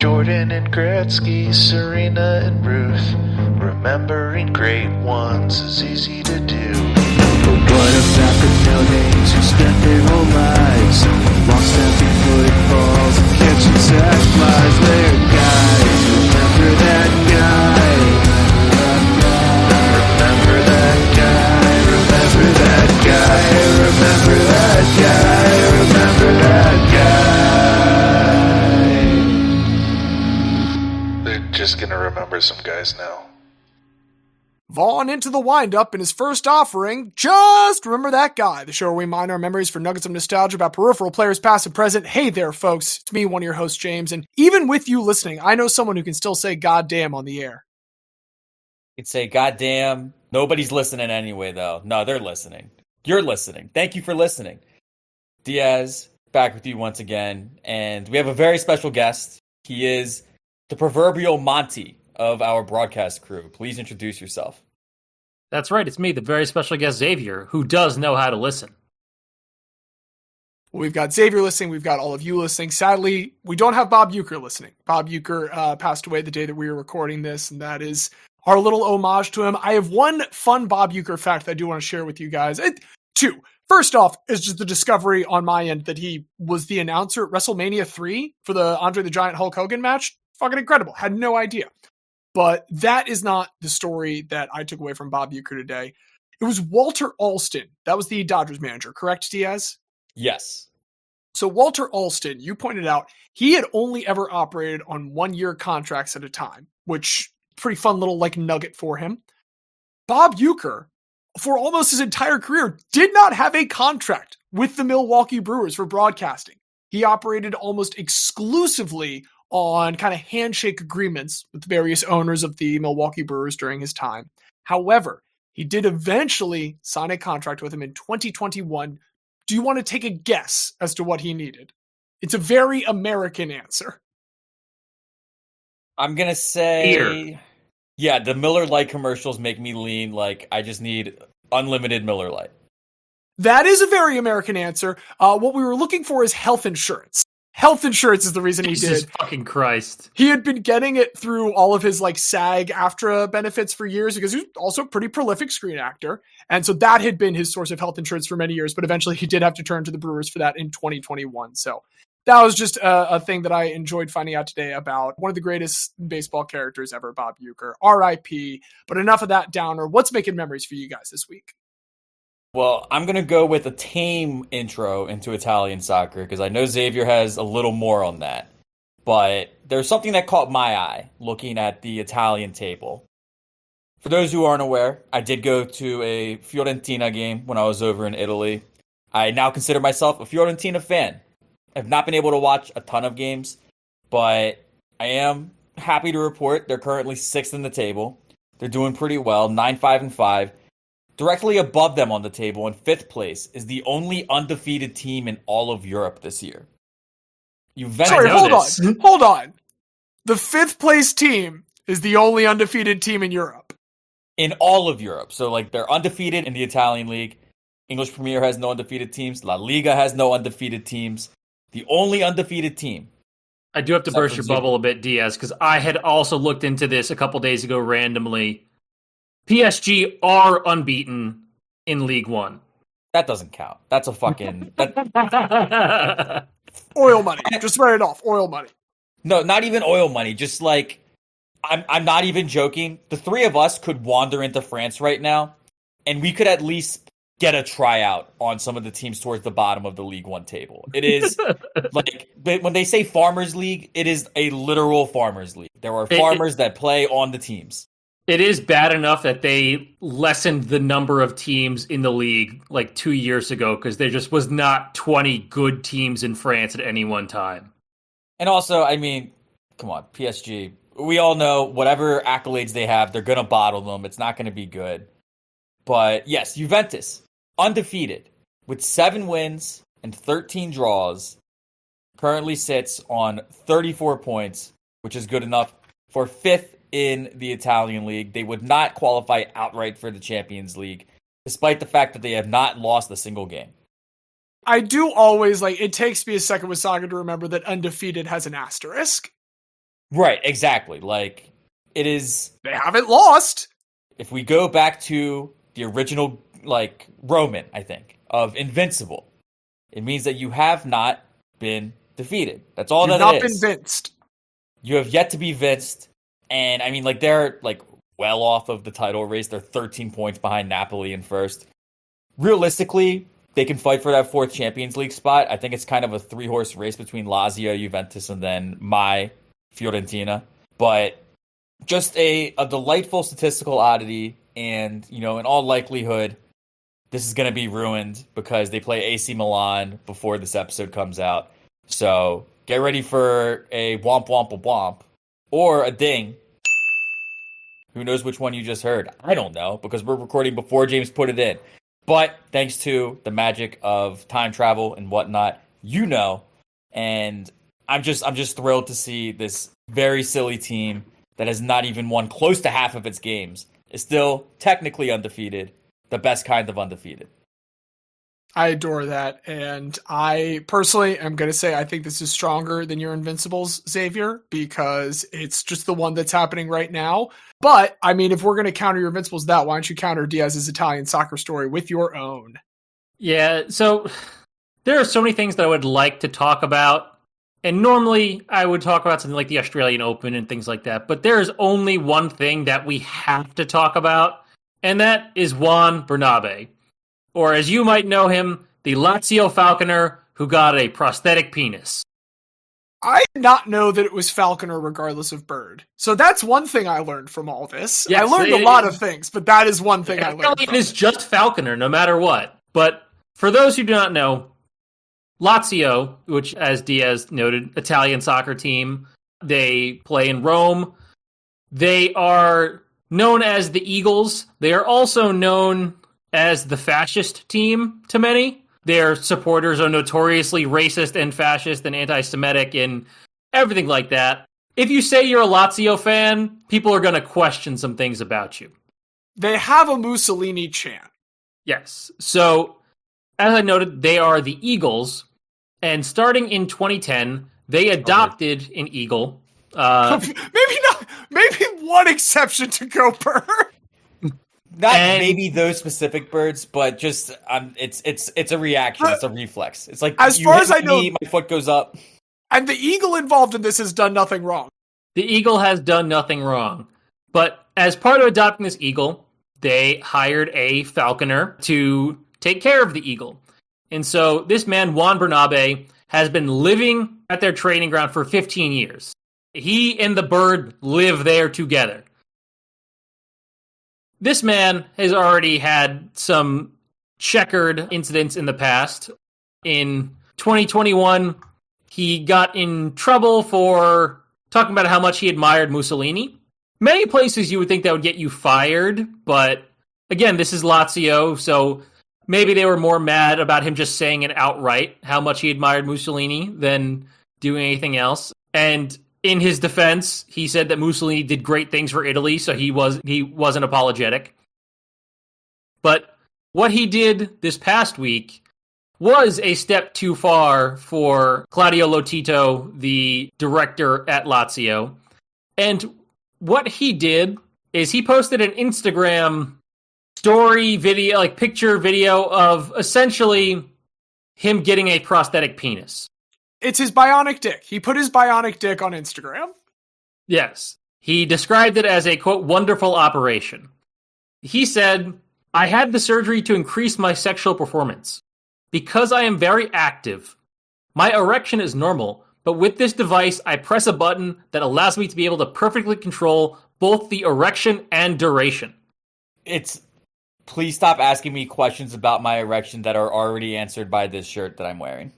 Jordan and Gretzky, Serena and Ruth. Remembering great ones is easy to do. But what about the no-names who spent their whole lives long snapping footballs and catching sack flies? They're guys, remember that guy. Remember that guy, remember that guy, remember that guy, remember that guy. They're just gonna remember some guys now. Vaughn into the windup in his first offering. Just remember that guy. The show where we mine our memories for nuggets of nostalgia about peripheral players past and present. Hey there, folks. It's me, one of your hosts, James. And even with you listening, I know someone who can still say goddamn on the air. You could say goddamn. Nobody's listening anyway, though. No, they're listening. You're listening. Thank you for listening. Diaz, back with you once again. And we have a very special guest. He is the proverbial Monty of our broadcast crew. Please introduce yourself. That's right. It's me, the very special guest Xavier, who does know how to listen. We've got Xavier listening. We've got all of you listening. Sadly, we don't have Bob Uecker listening. Bob Uecker passed away the day that we were recording this, and that is our little homage to him. I have one fun Bob Uecker fact that I do want to share with you guys. Two. First off, is just the discovery on my end that he was the announcer at WrestleMania 3 for the Andre the Giant Hulk Hogan match. Fucking incredible. Had no idea. But that is not the story that I took away from Bob Uecker today. It was Walter Alston. That was the Dodgers manager, correct, Diaz? Yes. So Walter Alston, you pointed out, he had only ever operated on 1-year contracts at a time, which pretty fun little nugget for him. Bob Uecker, for almost his entire career, did not have a contract with the Milwaukee Brewers for broadcasting. He operated almost exclusively on kind of handshake agreements with various owners of the Milwaukee Brewers during his time. However, he did eventually sign a contract with him in 2021. Do you want to take a guess as to what he needed? It's a very American answer. I'm going to say... Beer. Yeah, the Miller Lite commercials make me lean like I just need unlimited Miller Lite. That is a very American answer. What we were looking for is health insurance. Health insurance is the reason he Jesus did. Fucking Christ. He had been getting it through all of his SAG-AFTRA benefits for years because he was also a pretty prolific screen actor. And so that had been his source of health insurance for many years, but eventually he did have to turn to the Brewers for that in 2021. So that was just a thing that I enjoyed finding out today about one of the greatest baseball characters ever, Bob Uecker. R.I.P. But enough of that downer. What's making memories for you guys this week? Well, I'm going to go with a tame intro into Italian soccer because I know Xavier has a little more on that. But there's something that caught my eye looking at the Italian table. For those who aren't aware, I did go to a Fiorentina game when I was over in Italy. I now consider myself a Fiorentina fan. I've not been able to watch a ton of games, but I am happy to report they're currently 6th in the table. They're doing pretty well, 9-5-5. Directly above them on the table in 5th place is the only undefeated team in all of Europe this year. Sorry, hold on. The 5th place team is the only undefeated team in Europe. In all of Europe. So, they're undefeated in the Italian League. English Premier has no undefeated teams. La Liga has no undefeated teams. The only undefeated team. I do have to burst your bubble a bit, Diaz, because I had also looked into this a couple days ago randomly. PSG are unbeaten in League One. That doesn't count. That's a fucking... Oil money. Just write it off. Oil money. No, not even oil money. Just I'm not even joking. The three of us could wander into France right now, and we could at least get a tryout on some of the teams towards the bottom of the League One table. It is when they say Farmers League, it is a literal Farmers League. There are farmers that play on the teams. It is bad enough that they lessened the number of teams in the league 2 years ago because there just was not 20 good teams in France at any one time. And also, I mean, come on, PSG. We all know whatever accolades they have, they're going to bottle them. It's not going to be good. But yes, Juventus, undefeated, with 7 wins and 13 draws, currently sits on 34 points, which is good enough for 5th in the Italian League. They would not qualify outright for the Champions League, despite the fact that they have not lost a single game. I do always, it takes me a second with Saga to remember that undefeated has an asterisk. Right, exactly. Like, it is... They haven't lost. If we go back to the original, like, Roman, I think, of Invincible, it means that you have not been defeated. That's all You've that it not is. been vinced. You have yet to be vinced, and, I mean, like, they're, like, well off of the title race. They're 13 points behind Napoli in first. Realistically, they can fight for that fourth Champions League spot. I think it's kind of a three-horse race between Lazio, Juventus, and then Fiorentina. But just a delightful statistical oddity, and, you know, in all likelihood, this is going to be ruined because they play AC Milan before this episode comes out. So get ready for a womp womp a womp or a ding. Who knows which one you just heard? I don't know, because we're recording before James put it in. But thanks to the magic of time travel and whatnot, you know, and I'm just thrilled to see this very silly team that has not even won close to half of its games is still technically undefeated, the best kind of undefeated. I adore that, and I personally am going to say I think this is stronger than your Invincibles, Xavier, because it's just the one that's happening right now. But, I mean, if we're going to counter your Invincibles that, why don't you counter Diaz's Italian soccer story with your own? Yeah, so there are so many things that I would like to talk about, and normally I would talk about something like the Australian Open and things like that, but there is only one thing that we have to talk about, and that is Juan Bernabe. Or as you might know him, the Lazio Falconer who got a prosthetic penis. I did not know that it was Falconer regardless of bird. So that's one thing I learned from all this. Yes, I learned a lot of things, but that is one thing I learned. It is just Falconer, no matter what. But for those who do not know, Lazio, which, as Diaz noted, Italian soccer team, they play in Rome. They are known as the Eagles. They are also known as the fascist team to many. Their supporters are notoriously racist and fascist and anti-Semitic and everything like that. If you say you're a Lazio fan, people are going to question some things about you. They have a Mussolini chant. Yes. So, as I noted, they are the Eagles, and starting in 2010, they adopted an eagle. Maybe one exception to Gopher. Maybe those specific birds, but just it's a reaction. It's a reflex. It's like as far as I know, my foot goes up. And the eagle involved in this has done nothing wrong. The eagle has done nothing wrong. But as part of adopting this eagle, they hired a falconer to take care of the eagle. And so this man, Juan Bernabe, has been living at their training ground for 15 years. He and the bird live there together. This man has already had some checkered incidents in the past. In 2021, he got in trouble for talking about how much he admired Mussolini. Many places you would think that would get you fired, but again, this is Lazio, so maybe they were more mad about him just saying it outright, how much he admired Mussolini, than doing anything else. And in his defense, he said that Mussolini did great things for Italy, so he wasn't apologetic. But what he did this past week was a step too far for Claudio Lotito, the director at Lazio. And what he did is he posted an Instagram story video, like picture video of essentially him getting a prosthetic penis. It's his bionic dick. He put his bionic dick on Instagram. Yes. He described it as a, quote, wonderful operation. He said, I had the surgery to increase my sexual performance. Because I am very active, my erection is normal, but with this device, I press a button that allows me to be able to perfectly control both the erection and duration. Please stop asking me questions about my erection that are already answered by this shirt that I'm wearing.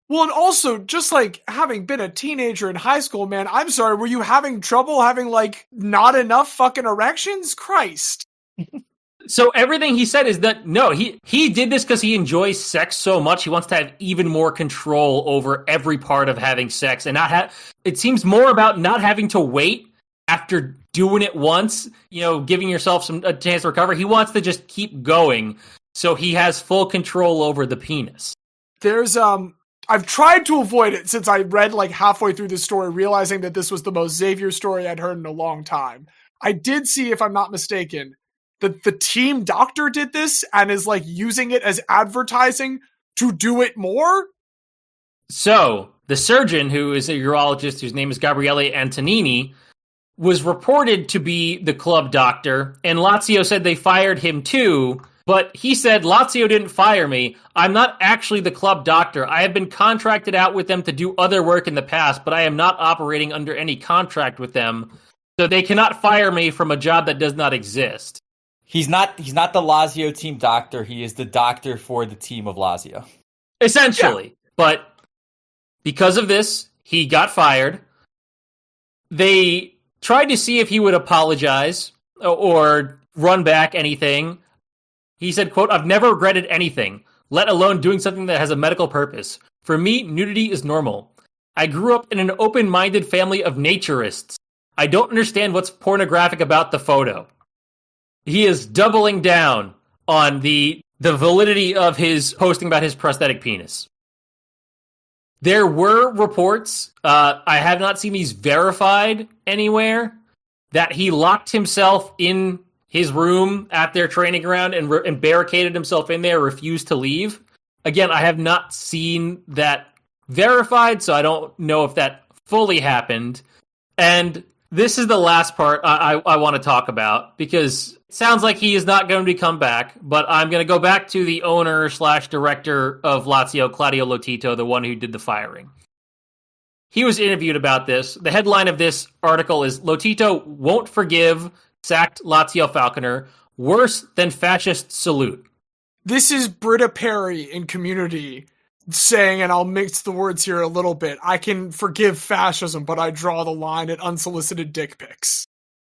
Well, and also, just like having been a teenager in high school, man, I'm sorry, were you having trouble having, like, not enough fucking erections? Christ. So everything he said is that, no, he did this because he enjoys sex so much, he wants to have even more control over every part of having sex, and it seems more about not having to wait after doing it once, giving yourself a chance to recover. He wants to just keep going, so he has full control over the penis. There's, I've tried to avoid it since I read like halfway through the story, realizing that this was the most Xavier story I'd heard in a long time. I did see, if I'm not mistaken, that the team doctor did this and is like using it as advertising to do it more. So the surgeon, who is a urologist whose name is Gabriele Antonini, was reported to be the club doctor, and Lazio said they fired him too. But he said, Lazio didn't fire me. I'm not actually the club doctor. I have been contracted out with them to do other work in the past, but I am not operating under any contract with them. So they cannot fire me from a job that does not exist. He's not the Lazio team doctor. He is the doctor for the team of Lazio. Essentially. Yeah. But because of this, he got fired. They tried to see if he would apologize or run back anything. He said, quote, I've never regretted anything, let alone doing something that has a medical purpose. For me, nudity is normal. I grew up in an open-minded family of naturists. I don't understand what's pornographic about the photo. He is doubling down on the validity of his posting about his prosthetic penis. There were reports, I have not seen these verified anywhere, that he locked himself in his room at their training ground and barricaded himself in there, refused to leave. Again, I have not seen that verified, so I don't know if that fully happened. And this is the last part I want to talk about, because it sounds like he is not going to come back, but I'm going to go back to the owner/director of Lazio, Claudio Lotito, the one who did the firing. He was interviewed about this. The headline of this article is, Lotito won't forgive sacked Lazio Falconer, worse than fascist salute. This is Britta Perry in Community saying, and I'll mix the words here a little bit, I can forgive fascism, but I draw the line at unsolicited dick pics.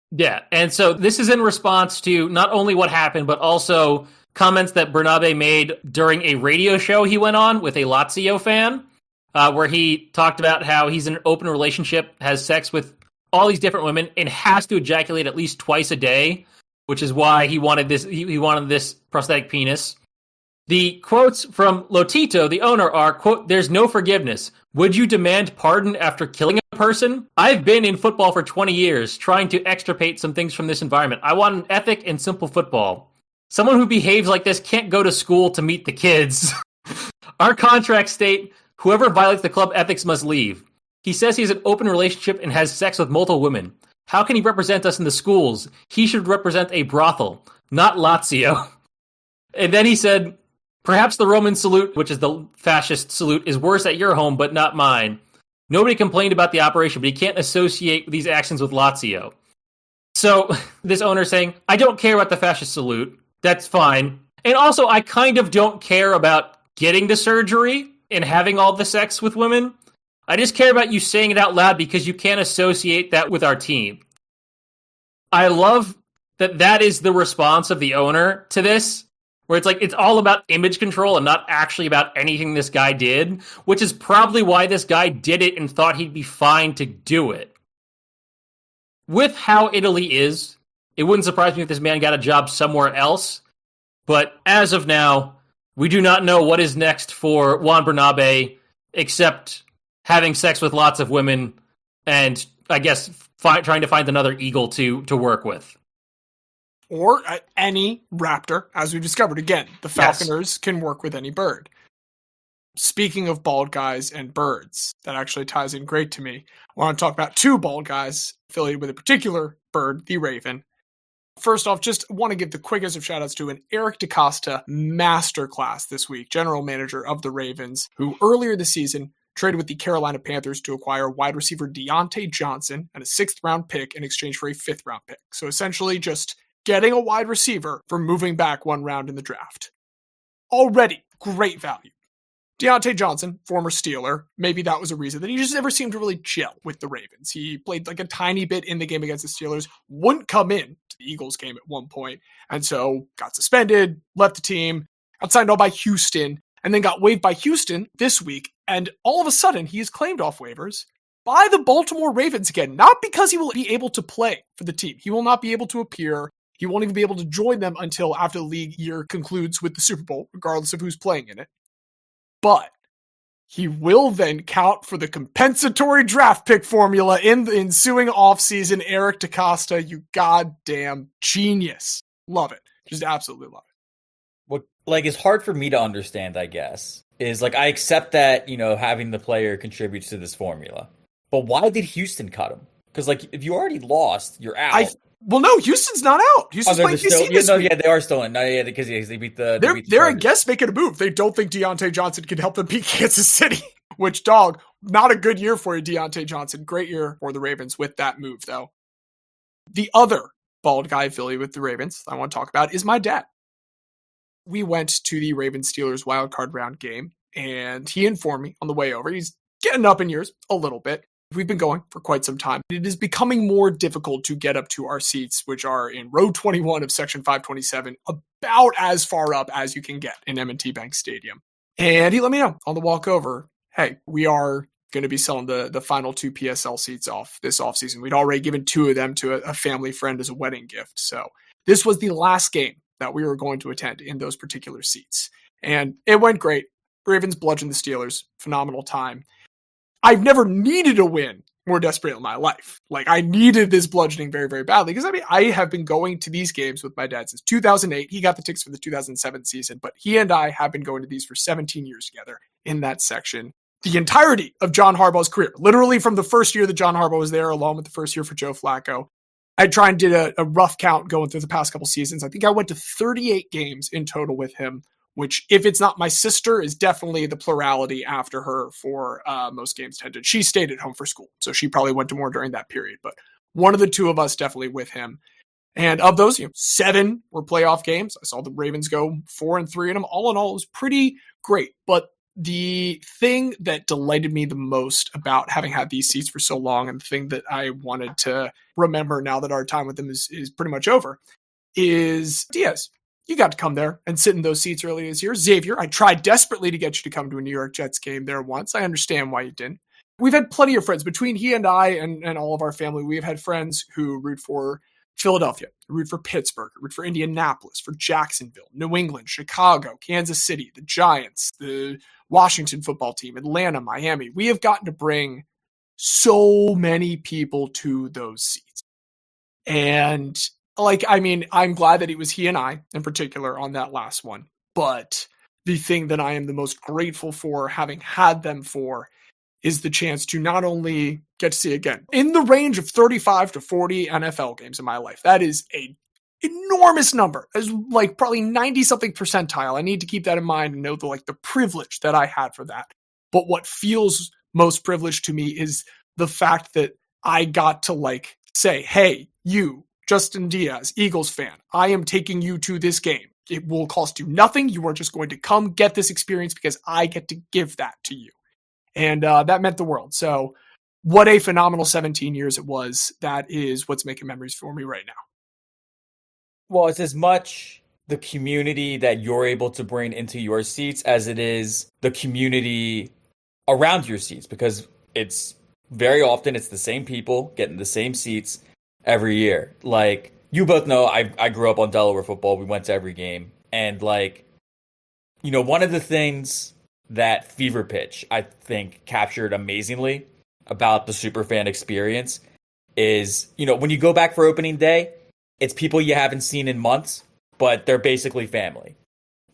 Yeah, and so this is in response to not only what happened, but also comments that Bernabe made during a radio show he went on with a Lazio fan, where he talked about how he's in an open relationship, has sex with all these different women, and has to ejaculate at least twice a day, which is why he wanted this. He wanted this prosthetic penis. The quotes from Lotito, the owner, are, quote, there's no forgiveness. Would you demand pardon after killing a person? I've been in football for 20 years, trying to extirpate some things from this environment. I want an ethic and simple football. Someone who behaves like this can't go to school to meet the kids. Our contracts state, whoever violates the club ethics must leave. He says he has an open relationship and has sex with multiple women. How can he represent us in the schools? He should represent a brothel, not Lazio. And then he said, perhaps the Roman salute, which is the fascist salute, is worse at your home, but not mine. Nobody complained about the operation, but he can't associate these actions with Lazio. So this owner is saying, I don't care about the fascist salute. That's fine. And also, I kind of don't care about getting the surgery and having all the sex with women. I just care about you saying it out loud because you can't associate that with our team. I love that is the response of the owner to this, where it's like, it's all about image control and not actually about anything this guy did, which is probably why this guy did it and thought he'd be fine to do it. With how Italy is, it wouldn't surprise me if this man got a job somewhere else, but as of now, we do not know what is next for Juan Bernabe, except having sex with lots of women and, I guess, trying to find another eagle to work with. Or any raptor, as we discovered. Again, the falconers can work with any bird. Speaking of bald guys and birds, that actually ties in great to me. I want to talk about two bald guys affiliated with a particular bird, the raven. First off, just want to give the quickest of shout-outs to an Eric DaCosta masterclass this week, general manager of the Ravens, who earlier this season traded with the Carolina Panthers to acquire wide receiver Deontay Johnson and a 6th-round pick in exchange for a 5th-round pick. So essentially just getting a wide receiver for moving back 1 round in the draft. Already great value. Deontay Johnson, former Steeler, maybe that was a reason that he just never seemed to really gel with the Ravens. He played like a tiny bit in the game against the Steelers, wouldn't come in to the Eagles game at one point, and so got suspended, left the team, got signed on by Houston, and then got waived by Houston this week, and all of a sudden he is claimed off waivers by the Baltimore Ravens again, not because he will be able to play for the team. He will not be able to appear. He won't even be able to join them until after the league year concludes with the Super Bowl, regardless of who's playing in it. But he will then count for the compensatory draft pick formula in the ensuing offseason. Eric DaCosta, you goddamn genius. Love it. Just absolutely love it. What, like, is hard for me to understand, I guess, is, like, I accept that, you know, having the player contributes to this formula. But why did Houston cut him? Because, like, if you already lost, you're out. Well, no, Houston's not out. Houston's playing DC this week. Yeah, they are still in. No, yeah, because they beat the. They're I guess making a move. They don't think Deontay Johnson can help them beat Kansas City. Which, dog, not a good year for you, Deontay Johnson. Great year for the Ravens with that move, though. The other bald guy Philly with the Ravens I want to talk about is my dad. We went to the Ravens-Steelers wildcard round game, and he informed me on the way over. He's getting up in years a little bit. We've been going for quite some time. It is becoming more difficult to get up to our seats, which are in row 21 of section 527, about as far up as you can get in M&T Bank Stadium. And he let me know on the walk over, hey, we are going to be selling the final 2 PSL seats off this offseason. We'd already given 2 of them to a family friend as a wedding gift. So this was the last game that we were going to attend in those particular seats. And it went great. Ravens bludgeoned the Steelers. Phenomenal time. I've never needed a win more desperately in my life. Like, I needed this bludgeoning very, very badly because, I mean, I have been going to these games with my dad since 2008. He got the tickets for the 2007 season, but he and I have been going to these for 17 years together in that section. The entirety of John Harbaugh's career, literally from the first year that John Harbaugh was there, along with the first year for Joe Flacco. I tried and did a rough count going through the past couple seasons. I think I went to 38 games in total with him, which, if it's not my sister, is definitely the plurality after her for most games attended. She stayed at home for school, so she probably went to more during that period. But one of the 2 of us definitely with him. And of those, 7 were playoff games. I saw the Ravens go 4-3 in them. All in all, it was pretty great. But the thing that delighted me the most about having had these seats for so long, and the thing that I wanted to remember now that our time with them is pretty much over, is Diaz. You got to come there and sit in those seats earlier this year. Xavier, I tried desperately to get you to come to a New York Jets game there once. I understand why you didn't. We've had plenty of friends. Between he and I and all of our family, we have had friends who root for Philadelphia, root for Pittsburgh, root for Indianapolis, for Jacksonville, New England, Chicago, Kansas City, the Giants, the Washington football team, Atlanta, Miami. We have gotten to bring so many people to those seats. And I'm glad that it was he and I in particular on that last one. But the thing that I am the most grateful for having had them for is the chance to not only get to see again in the range of 35 to 40 NFL games in my life. That is a enormous number. It's like probably 90 something percentile. I need to keep that in mind and know the privilege that I had for that. But what feels most privileged to me is the fact that I got to say, hey, you, Justin Diaz, Eagles fan, I am taking you to this game. It will cost you nothing. You are just going to come get this experience because I get to give that to you. And that meant the world. So what a phenomenal 17 years it was. That is what's making memories for me right now. Well, it's as much the community that you're able to bring into your seats as it is the community around your seats, because it's very often it's the same people getting the same seats every year. Like, you both know, I grew up on Delaware football. We went to every game. And, one of the things that Fever Pitch, I think, captured amazingly about the superfan experience is, when you go back for opening day, it's people you haven't seen in months, but they're basically family.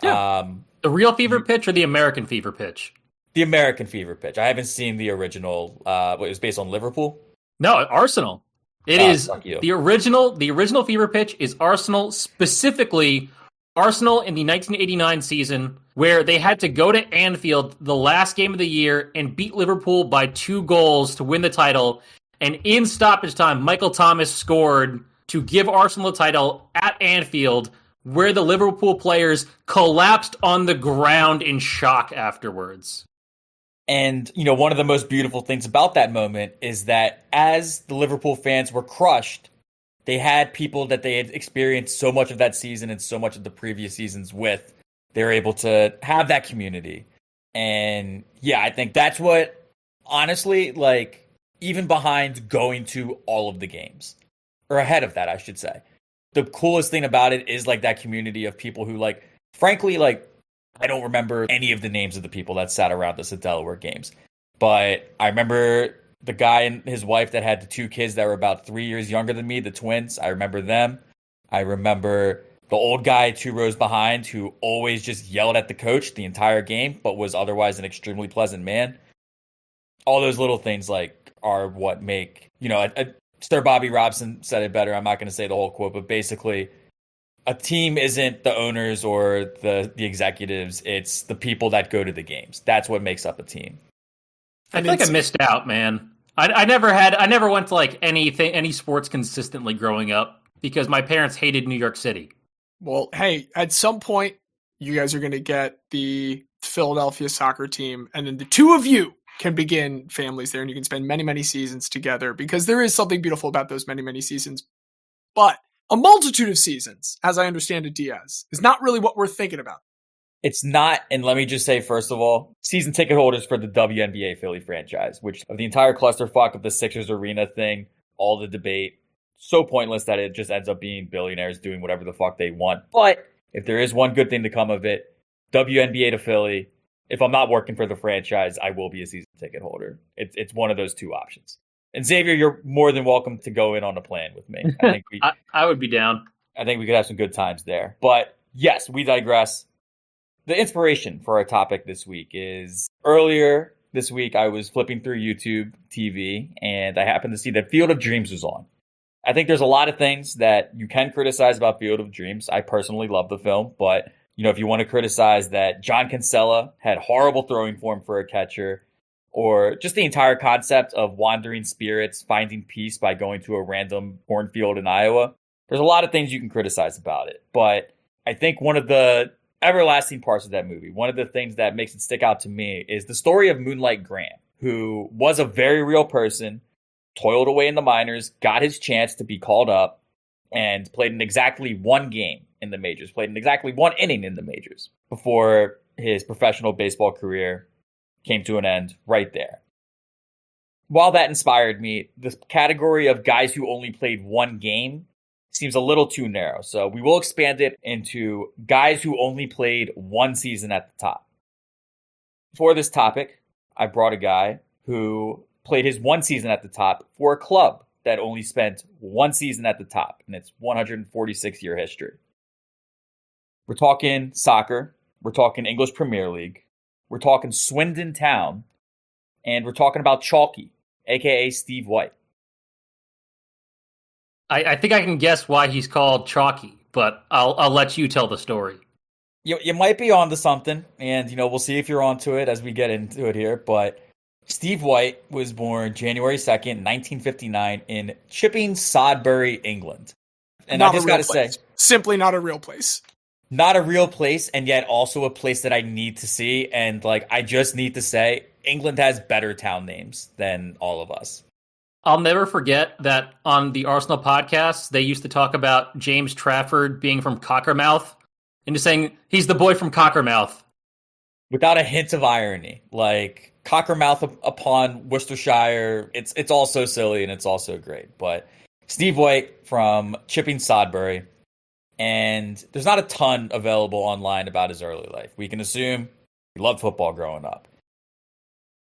Yeah. The real Fever Pitch or the American Fever Pitch? The American Fever Pitch. I haven't seen the original. It was based on Liverpool? No, Arsenal. It is the original Fever Pitch is Arsenal, specifically Arsenal in the 1989 season, where they had to go to Anfield the last game of the year and beat Liverpool by 2 goals to win the title. And in stoppage time, Michael Thomas scored to give Arsenal the title at Anfield, where the Liverpool players collapsed on the ground in shock afterwards. And, one of the most beautiful things about that moment is that as the Liverpool fans were crushed, they had people that they had experienced so much of that season and so much of the previous seasons with. They were able to have that community. And, yeah, I think that's what, honestly, even behind going to all of the games, or ahead of that, I should say, the coolest thing about it is, that community of people who, frankly, I don't remember any of the names of the people that sat around us at Delaware games. But I remember the guy and his wife that had the 2 kids that were about 3 years younger than me, the twins. I remember them. I remember the old guy 2 rows behind who always just yelled at the coach the entire game, but was otherwise an extremely pleasant man. All those little things are what make, Sir Bobby Robson said it better. I'm not going to say the whole quote, but basically a team isn't the owners or the executives. It's the people that go to the games. That's what makes up a team. I feel like I missed out, man. I never went to any sports consistently growing up because my parents hated New York City. Well, hey, at some point, you guys are going to get the Philadelphia soccer team, and then the 2 of you can begin families there, and you can spend many, many seasons together because there is something beautiful about those many, many seasons. But a multitude of seasons, as I understand it, Diaz, is not really what we're thinking about. It's not, and let me just say, first of all, season ticket holders for the WNBA Philly franchise, which of the entire clusterfuck of the Sixers arena thing, all the debate, so pointless that it just ends up being billionaires doing whatever the fuck they want. But if there is one good thing to come of it, WNBA to Philly, if I'm not working for the franchise, I will be a season ticket holder. It's one of those 2 options. And Xavier, you're more than welcome to go in on a plan with me. I think I would be down. I think we could have some good times there. But yes, we digress. The inspiration for our topic this week is earlier this week I was flipping through YouTube TV and I happened to see that Field of Dreams was on. I think there's a lot of things that you can criticize about Field of Dreams. I personally love the film, but if you want to criticize that John Kinsella had horrible throwing form for a catcher, or just the entire concept of wandering spirits finding peace by going to a random cornfield in Iowa, there's a lot of things you can criticize about it. But I think one of the everlasting parts of that movie, one of the things that makes it stick out to me is the story of Moonlight Graham, who was a very real person, toiled away in the minors, got his chance to be called up, and played in exactly 1 game in the majors, played in exactly 1 inning in the majors before his professional baseball career came to an end right there. While that inspired me, the category of guys who only played 1 game seems a little too narrow. So we will expand it into guys who only played 1 season at the top. For this topic, I brought a guy who played his 1 season at the top for a club that only spent 1 season at the top in its 146-year history. We're talking soccer, we're talking English Premier League, we're talking Swindon Town, and we're talking about Chalky, a.k.a. Steve White. I think I can guess why he's called Chalky, but I'll let you tell the story. You might be onto something, and we'll see if you're onto it as we get into it here, but Steve White was born January 2nd, 1959 in Chipping, Sodbury, England. And Not I just got to say, simply not a real place. Not a real place, and yet also a place that I need to see. And I just need to say, England has better town names than all of us. I'll never forget that on the Arsenal podcast, they used to talk about James Trafford being from Cockermouth and just saying he's the boy from Cockermouth. Without a hint of irony. Cockermouth upon Worcestershire, it's all so silly and it's also great. But Steve White from Chipping Sodbury, and there's not a ton available online about his early life. We can assume he loved football growing up.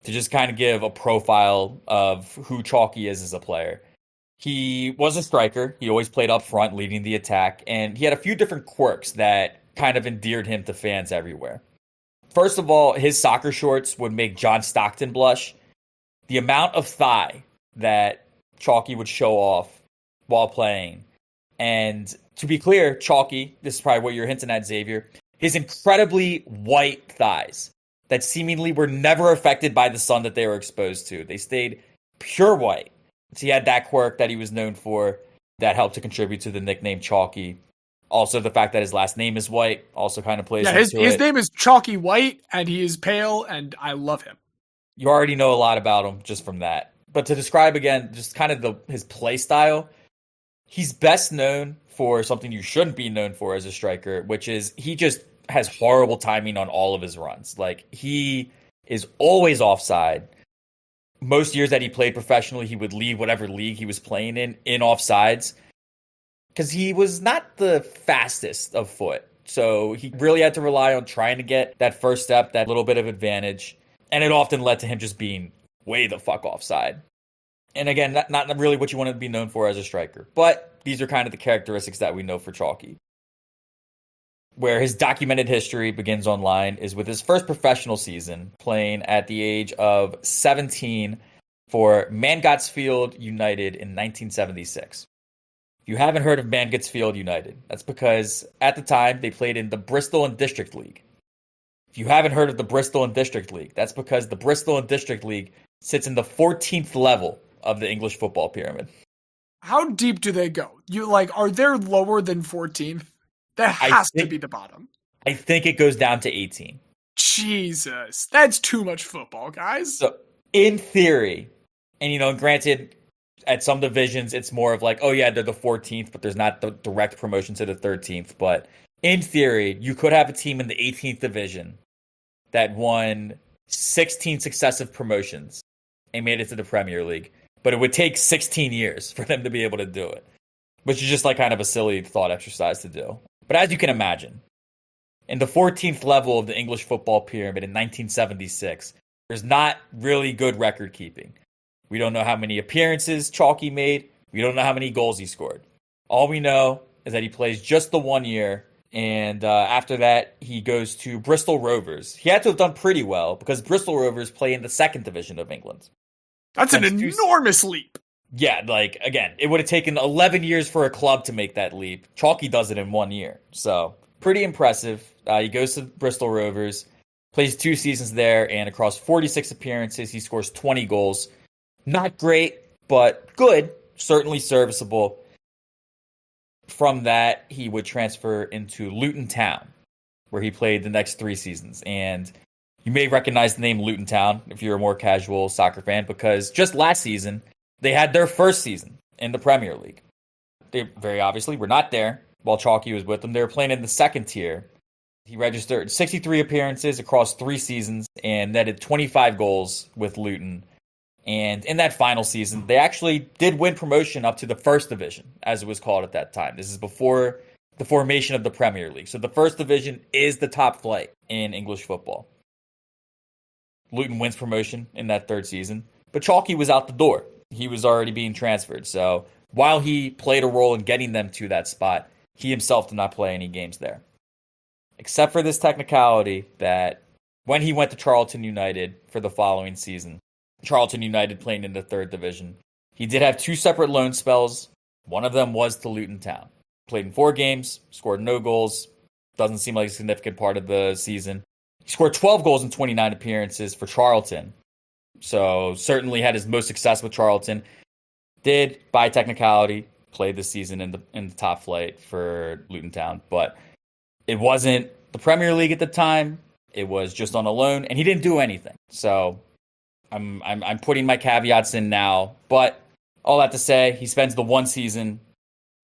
To just kind of give a profile of who Chalky is as a player. He was a striker. He always played up front, leading the attack, and he had a few different quirks that kind of endeared him to fans everywhere. First of all, his soccer shorts would make John Stockton blush. The amount of thigh that Chalky would show off while playing. And to be clear, Chalky, this is probably what you're hinting at, Xavier, his incredibly white thighs that seemingly were never affected by the sun that they were exposed to. They stayed pure white. So he had that quirk that he was known for that helped to contribute to the nickname Chalky. Also, the fact that his last name is White also kind of plays into it. His name is Chalky White, and he is pale, and I love him. You already know a lot about him just from that. But to describe again, just kind of his play style, he's best known for something you shouldn't be known for as a striker, which is he just has horrible timing on all of his runs. He is always offside. Most years that he played professionally, he would leave whatever league he was playing in offsides. Because he was not the fastest of foot So he really had to rely on trying to get that first step, that little bit of advantage. And it often led to him just being way the fuck offside. And again, not really what you want to be known for as a striker. But these are kind of the characteristics that we know for Chalky. Where his documented history begins online is with his first professional season, playing at the age of 17 for Mangotsfield United in 1976. If you haven't heard of Mangotsfield United, that's because at the time they played in the Bristol and District League. If you haven't heard of the Bristol and District League, that's because the Bristol and District League sits in the 14th level of the English football pyramid. How deep do they go? Are they lower than 14th? That has to be the bottom. I think it goes down to 18. Jesus, that's too much football, guys. So, in theory, and granted, at some divisions, it's more of like, oh yeah, they're the 14th, but there's not the direct promotion to the 13th. But in theory, you could have a team in the 18th division that won 16 successive promotions and made it to the Premier League. But it would take 16 years for them to be able to do it, which is just like kind of a silly thought exercise to do. But as you can imagine, in the 14th level of the English football pyramid in 1976, there's not really good record keeping. We don't know how many appearances Chalky made. We don't know how many goals he scored. All we know is that he plays just the 1 year, and after that, he goes to Bristol Rovers. He had to have done pretty well because Bristol Rovers play in the second division of England. That's an enormous leap. Yeah, again, it would have taken 11 years for a club to make that leap. Chalky does it in 1 year. So, pretty impressive. He goes to Bristol Rovers, plays 2 seasons there, and across 46 appearances, he scores 20 goals. Not great, but good. Certainly serviceable. From that, he would transfer into Luton Town, where he played the next 3 seasons. And you may recognize the name Luton Town if you're a more casual soccer fan, because just last season, they had their first season in the Premier League. They very obviously were not there while Chalky was with them. They were playing in the second tier. He registered 63 appearances across 3 seasons and netted 25 goals with Luton. And in that final season, they actually did win promotion up to the first division, as it was called at that time. This is before the formation of the Premier League. So the first division is the top flight in English football. Luton wins promotion in that third season, but Chalky was out the door. He was already being transferred. So while he played a role in getting them to that spot, he himself did not play any games there. Except for this technicality that when he went to Charlton United for the following season, Charlton United playing in the third division, he did have 2 separate loan spells. One of them was to Luton Town. Played in 4 games, scored no goals. Doesn't seem like a significant part of the season. He scored 12 goals in 29 appearances for Charlton. So certainly had his most success with Charlton. Did, by technicality, play this season in the top flight for Luton Town. But it wasn't the Premier League at the time. It was just on a loan, and he didn't do anything. So I'm putting my caveats in now. But all that to say, he spends the 1 season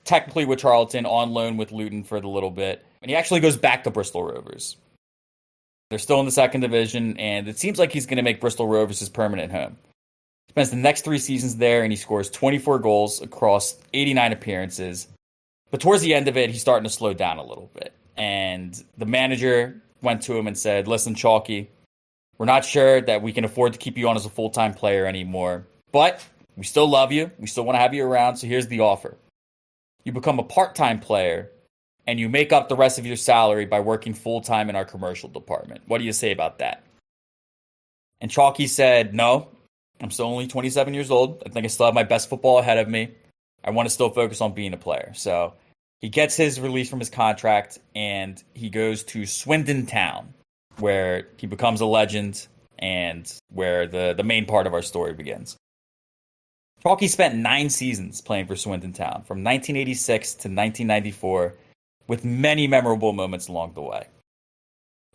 technically with Charlton on loan with Luton for the little bit. And he actually goes back to Bristol Rovers. They're still in the second division, and it seems like he's going to make Bristol Rovers his permanent home. He spends the next 3 seasons there, and he scores 24 goals across 89 appearances. But towards the end of it, he's starting to slow down a little bit. And the manager went to him and said, listen, Chalky, we're not sure that we can afford to keep you on as a full-time player anymore, but we still love you. We still want to have you around, so here's the offer. You become a part-time player, and you make up the rest of your salary by working full-time in our commercial department. What do you say about that? And Chalky said, no, I'm still only 27 years old. I think I still have my best football ahead of me. I want to still focus on being a player. So he gets his release from his contract, and he goes to Swindon Town, where he becomes a legend and where the main part of our story begins. Chalky spent 9 seasons playing for Swindon Town, from 1986 to 1994, with many memorable moments along the way.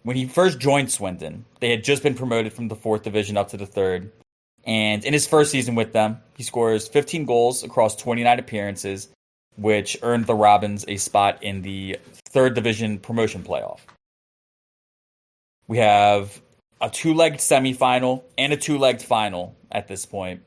When he first joined Swindon, they had just been promoted from the 4th division up to the 3rd, and in his first season with them, he scores 15 goals across 29 appearances, which earned the Robins a spot in the 3rd division promotion playoff. We have a 2-legged semifinal and a 2-legged final at this point.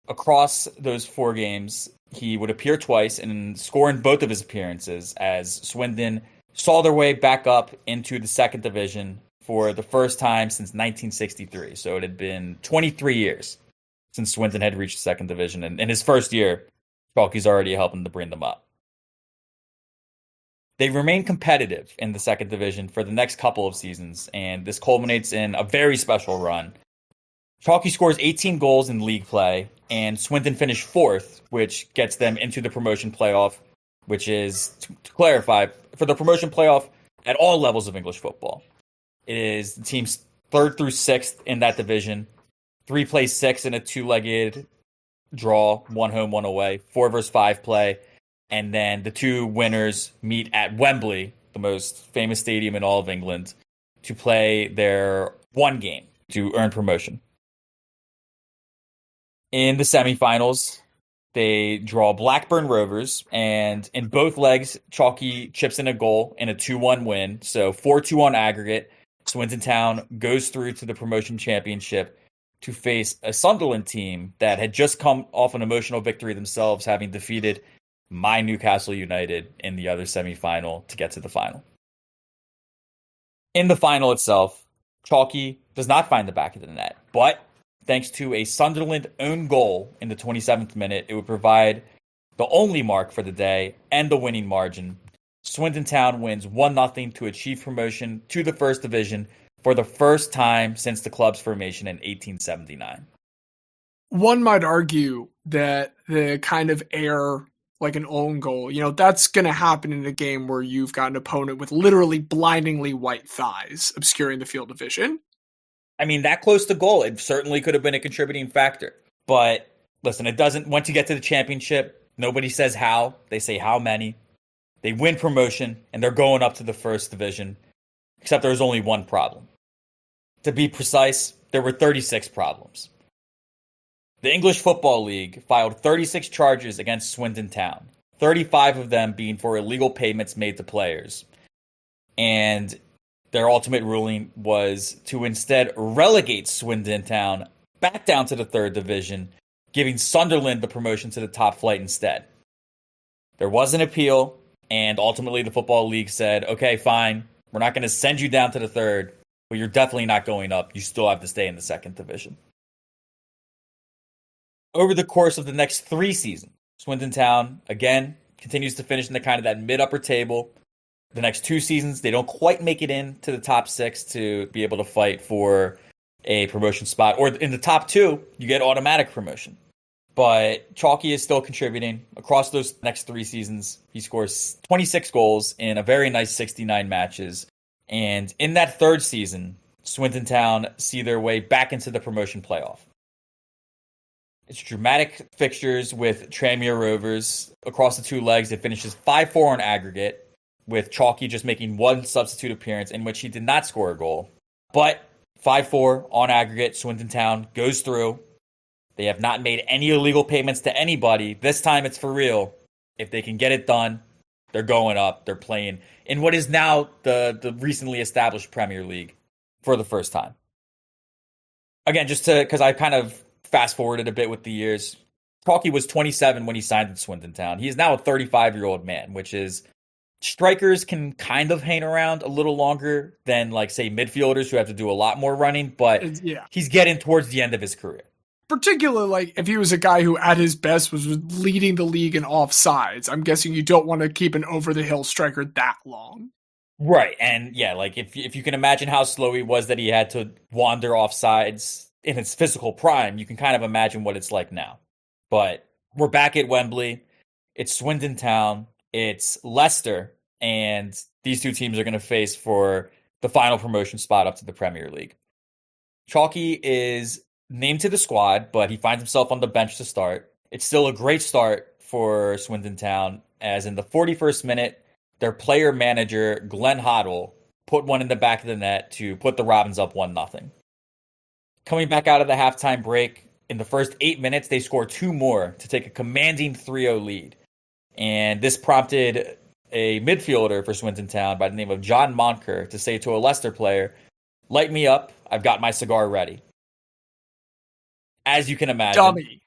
Across those 4 games, he would appear twice and score in both of his appearances as Swindon saw their way back up into the second division for the first time since 1963. So it had been 23 years since Swinton had reached the second division. And in his first year, Chalky's already helping to bring them up. They remain competitive in the second division for the next couple of seasons, and this culminates in a very special run. Chalky scores 18 goals in league play, and Swinton finished fourth, which gets them into the promotion playoff, which is, to clarify, for the promotion playoff at all levels of English football. It is the teams third through sixth in that division. 3 play 6 in a 2-legged draw, 1 home, 1 away, 4 versus 5 play. And then the 2 winners meet at Wembley, the most famous stadium in all of England, to play their one game to earn promotion. In the semifinals, they draw Blackburn Rovers, and in both legs, Chalky chips in a goal in a 2-1 win. So 4-2 on aggregate. Swinton Town goes through to the promotion championship to face a Sunderland team that had just come off an emotional victory themselves, having defeated my Newcastle United in the other semifinal to get to the final. In the final itself, Chalky does not find the back of the net, but thanks to a Sunderland own goal in the 27th minute, it would provide the only mark for the day and the winning margin. Swinton Town wins 1-0 to achieve promotion to the first division for the first time since the club's formation in 1879. One might argue that the kind of error, like an own goal, that's going to happen in a game where you've got an opponent with literally blindingly white thighs obscuring the field of vision. I mean, that close to goal, it certainly could have been a contributing factor. But listen, it doesn't. Once you get to the championship, nobody says how. They say how many. They win promotion, and they're going up to the first division. Except there's only one problem. To be precise, there were 36 problems. The English Football League filed 36 charges against Swinton Town, 35 of them being for illegal payments made to players. And their ultimate ruling was to instead relegate Swinton Town back down to the third division, giving Sunderland the promotion to the top flight instead. There was an appeal, and ultimately the Football League said, okay, fine, we're not going to send you down to the third, but you're definitely not going up. You still have to stay in the second division. Over the course of the next 3 seasons, Swinton Town, again, continues to finish in the kind of that mid-upper table. The next 2 seasons, they don't quite make it into the top 6 to be able to fight for a promotion spot. Or in the top 2, you get automatic promotion. But Chalky is still contributing. Across those next 3 seasons, he scores 26 goals in a very nice 69 matches. And in that third season, Swinton Town see their way back into the promotion playoff. It's dramatic fixtures with Tranmere Rovers. Across the 2 legs, it finishes 5-4 on aggregate, with Chalky just making 1 substitute appearance in which he did not score a goal. But 5-4 on aggregate, Swinton Town goes through. They have not made any illegal payments to anybody. This time it's for real. If they can get it done, they're going up. They're playing in what is now the recently established Premier League for the first time. Again, because I kind of fast-forwarded a bit with the years, Chalky was 27 when he signed with Swinton Town. He is now a 35-year-old man, which is, strikers can kind of hang around a little longer than, like, say, midfielders who have to do a lot more running, but he's getting towards the end of his career. Particularly, like, if he was a guy who, at his best, was leading the league in offsides. I'm guessing you don't want to keep an over-the-hill striker that long. Right, and yeah, like, if you can imagine how slow he was that he had to wander offsides in his physical prime, you can kind of imagine what it's like now. But we're back at Wembley. It's Swinton Town. It's Leicester. And these 2 teams are going to face for the final promotion spot up to the Premier League. Chalky is named to the squad, but he finds himself on the bench to start. It's still a great start for Swinton Town, as in the 41st minute, their player-manager, Glenn Hoddle, put one in the back of the net to put the Robins up 1-0. Coming back out of the halftime break, in the first 8 minutes, they score 2 more to take a commanding 3-0 lead. And this prompted a midfielder for Swinton Town by the name of John Monker to say to a Leicester player, "Light me up, I've got my cigar ready." As you can imagine, Dummy.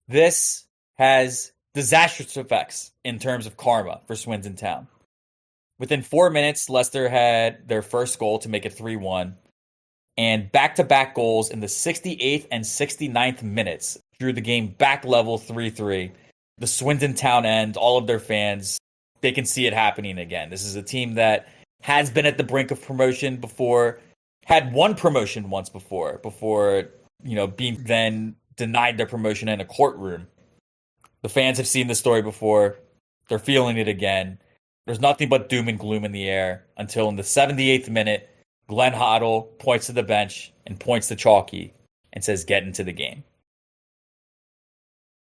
This has disastrous effects in terms of karma for Swinton Town. Within 4 minutes, Leicester had their first goal to make it 3-1. And back-to-back goals in the 68th and 69th minutes drew the game back level 3-3. The Swindon Town end, all of their fans, they can see it happening again. This is a team that has been at the brink of promotion before, had won promotion once before, being then denied their promotion in a courtroom. The fans have seen this story before. They're feeling it again. There's nothing but doom and gloom in the air until in the 78th minute, Glenn Hoddle points to the bench and points to Chalky and says, "Get into the game."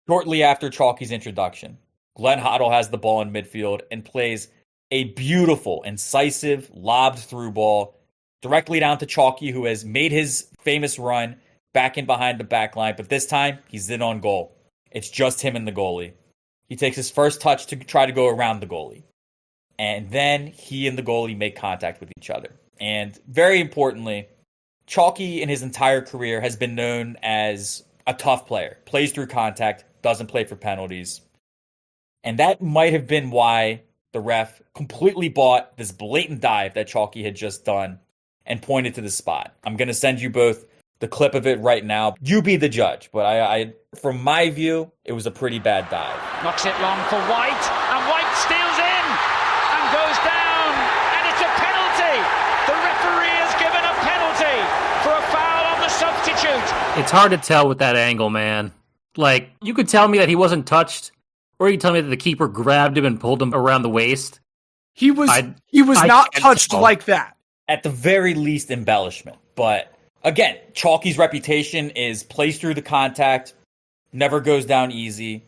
Shortly after Chalky's introduction, Glenn Hoddle has the ball in midfield and plays a beautiful, incisive, lobbed through ball directly down to Chalky, who has made his famous run back in behind the back line, but this time he's in on goal. It's just him and the goalie. He takes his first touch to try to go around the goalie. And then he and the goalie make contact with each other. And very importantly, Chalky in his entire career has been known as a tough player. Plays through contact, doesn't play for penalties. And that might have been why the ref completely bought this blatant dive that Chalky had just done and pointed to the spot. I'm going to send you both the clip of it right now. You be the judge. But I from my view, it was a pretty bad dive. Knocks it long for White, and White steals in and goes down, and it's a penalty. The referee has given a penalty for a foul on the substitute. It's hard to tell with that angle, man. Like, you could tell me that he wasn't touched, or you could tell me that the keeper grabbed him and pulled him around the waist. He was not touched like that. At the very least, embellishment. But again, Chalky's reputation is plays through the contact, never goes down easy.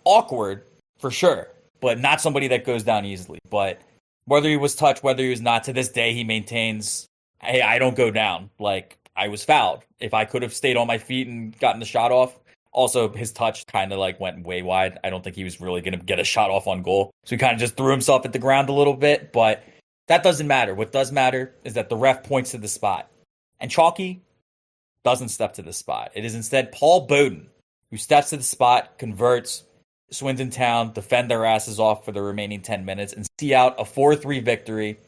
Awkward, for sure, but not somebody that goes down easily. But whether he was touched, whether he was not, to this day he maintains, hey, I don't go down. Like, I was fouled. If I could have stayed on my feet and gotten the shot off. Also, his touch kind of like went way wide. I don't think he was really going to get a shot off on goal. So he kind of just threw himself at the ground a little bit. But that doesn't matter. What does matter is that the ref points to the spot. And Chalky doesn't step to the spot. It is instead Paul Bowden who steps to the spot, converts. Swindon Town defend their asses off for the remaining 10 minutes and see out a 4-3 victory,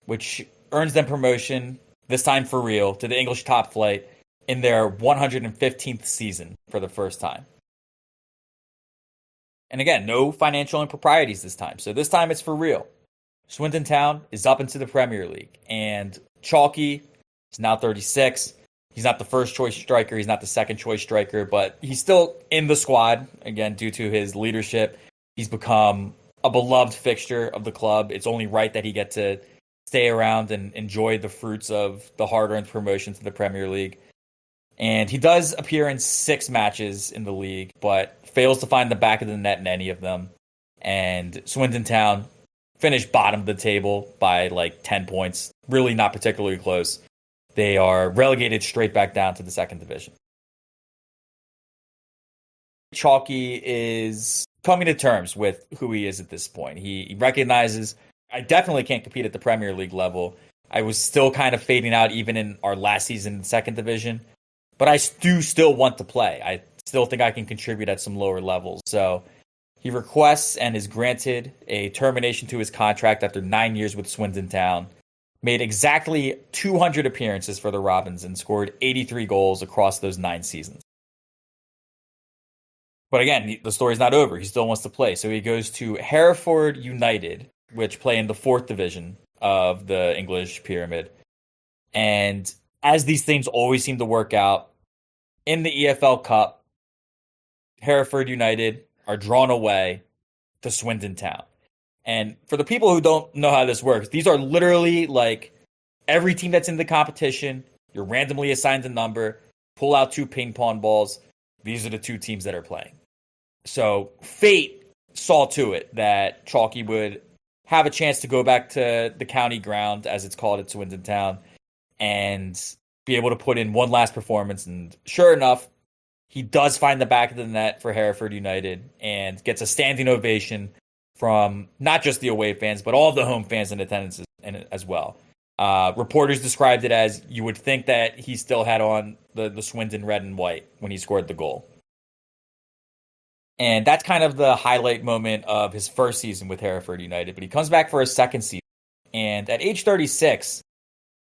which earns them promotion, this time for real, to the English top flight in their 115th season for the first time. And again, no financial improprieties this time. So this time it's for real. Swindon Town is up into the Premier League. And Chalky is now 36. He's not the first choice striker. He's not the second choice striker. But he's still in the squad, again, due to his leadership. He's become a beloved fixture of the club. It's only right that he get to stay around and enjoy the fruits of the hard-earned promotion to the Premier League. And he does appear in 6 matches in the league, but fails to find the back of the net in any of them. And Swindon Town finished bottom of the table by like 10 points. Really not particularly close. They are relegated straight back down to the second division. Chalky is coming to terms with who he is at this point. He recognizes, I definitely can't compete at the Premier League level. I was still kind of fading out even in our last season in the second division. But I do still want to play. I still think I can contribute at some lower levels. So he requests and is granted a termination to his contract after 9 years with Swindon Town. Made exactly 200 appearances for the Robins and scored 83 goals across those 9 seasons. But again, the story's not over. He still wants to play. So he goes to Hereford United, which play in the 4th division of the English pyramid. And as these things always seem to work out, in the EFL Cup, Hereford United are drawn away to Swindon Town. And for the people who don't know how this works, these are literally like every team that's in the competition, you're randomly assigned a number, pull out 2 ping pong balls. These are the 2 teams that are playing. So fate saw to it that Chalky would have a chance to go back to the county ground, as it's called at Swindon Town, and be able to put in one last performance. And sure enough, he does find the back of the net for Hereford United and gets a standing ovation from not just the away fans, but all of the home fans in attendance as well. Reporters described it as you would think that he still had on the Swindon red and white when he scored the goal. And that's kind of the highlight moment of his first season with Hereford United. But he comes back for his second season. And at age 36,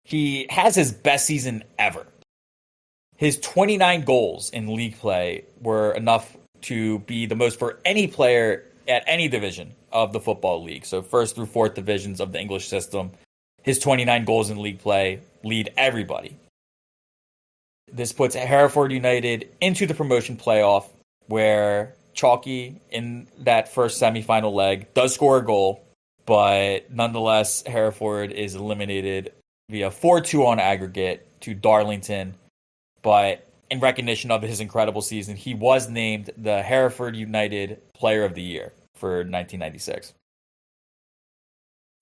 he has his best season ever. His 29 goals in league play were enough to be the most for any player at any division of the football league. So first through fourth divisions of the English system, his 29 goals in league play lead everybody. This puts Hereford United into the promotion playoff, where Chalky in that first semifinal leg does score a goal, but nonetheless, Hereford is eliminated via 4-2 on aggregate to Darlington. But in recognition of his incredible season, he was named the Hereford United Player of the Year for 1996.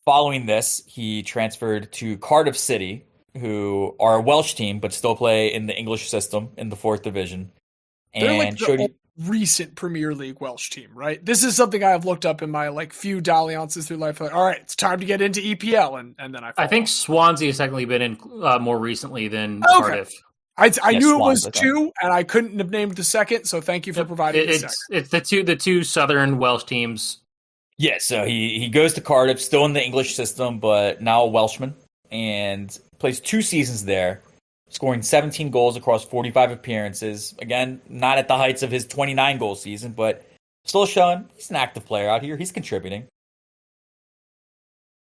Following this, he transferred to Cardiff City, who are a Welsh team but still play in the English system in the fourth division. They're And like the recent Premier League Welsh team, right? This is something I've looked up in my like few dalliances through life. Like, all right, it's time to get into EPL, and then I think Swansea has technically been in more recently than Okay. Cardiff. I knew it was Swans, two, and I couldn't have named the second. So thank you for providing the second. It's the two Southern Welsh teams. yeah, so he goes to Cardiff, still in the English system, but now a Welshman, and plays 2 seasons there, scoring 17 goals across 45 appearances. Again, not at the heights of his 29-goal season, but still showing he's an active player out here. He's contributing.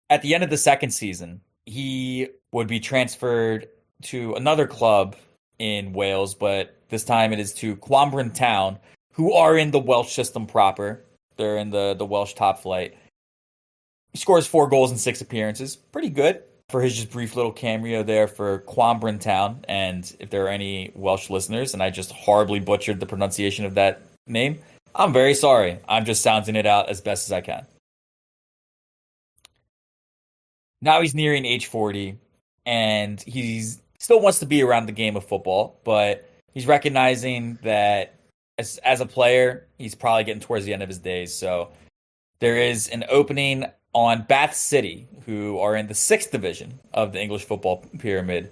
At the end of the second season, he would be transferred to another club in Wales, but this time it is to Cwmbran Town, who are in the Welsh system proper. They're in the Welsh top flight. He scores 4 goals in 6 appearances. Pretty good for his just brief little cameo there for Cwmbran Town. And if there are any Welsh listeners, and I just horribly butchered the pronunciation of that name, I'm very sorry. I'm just sounding it out as best as I can. Now he's nearing age 40, and he's still wants to be around the game of football, but he's recognizing that as a player, he's probably getting towards the end of his days. So there is an opening on Bath City, who are in the 6th division of the English football pyramid.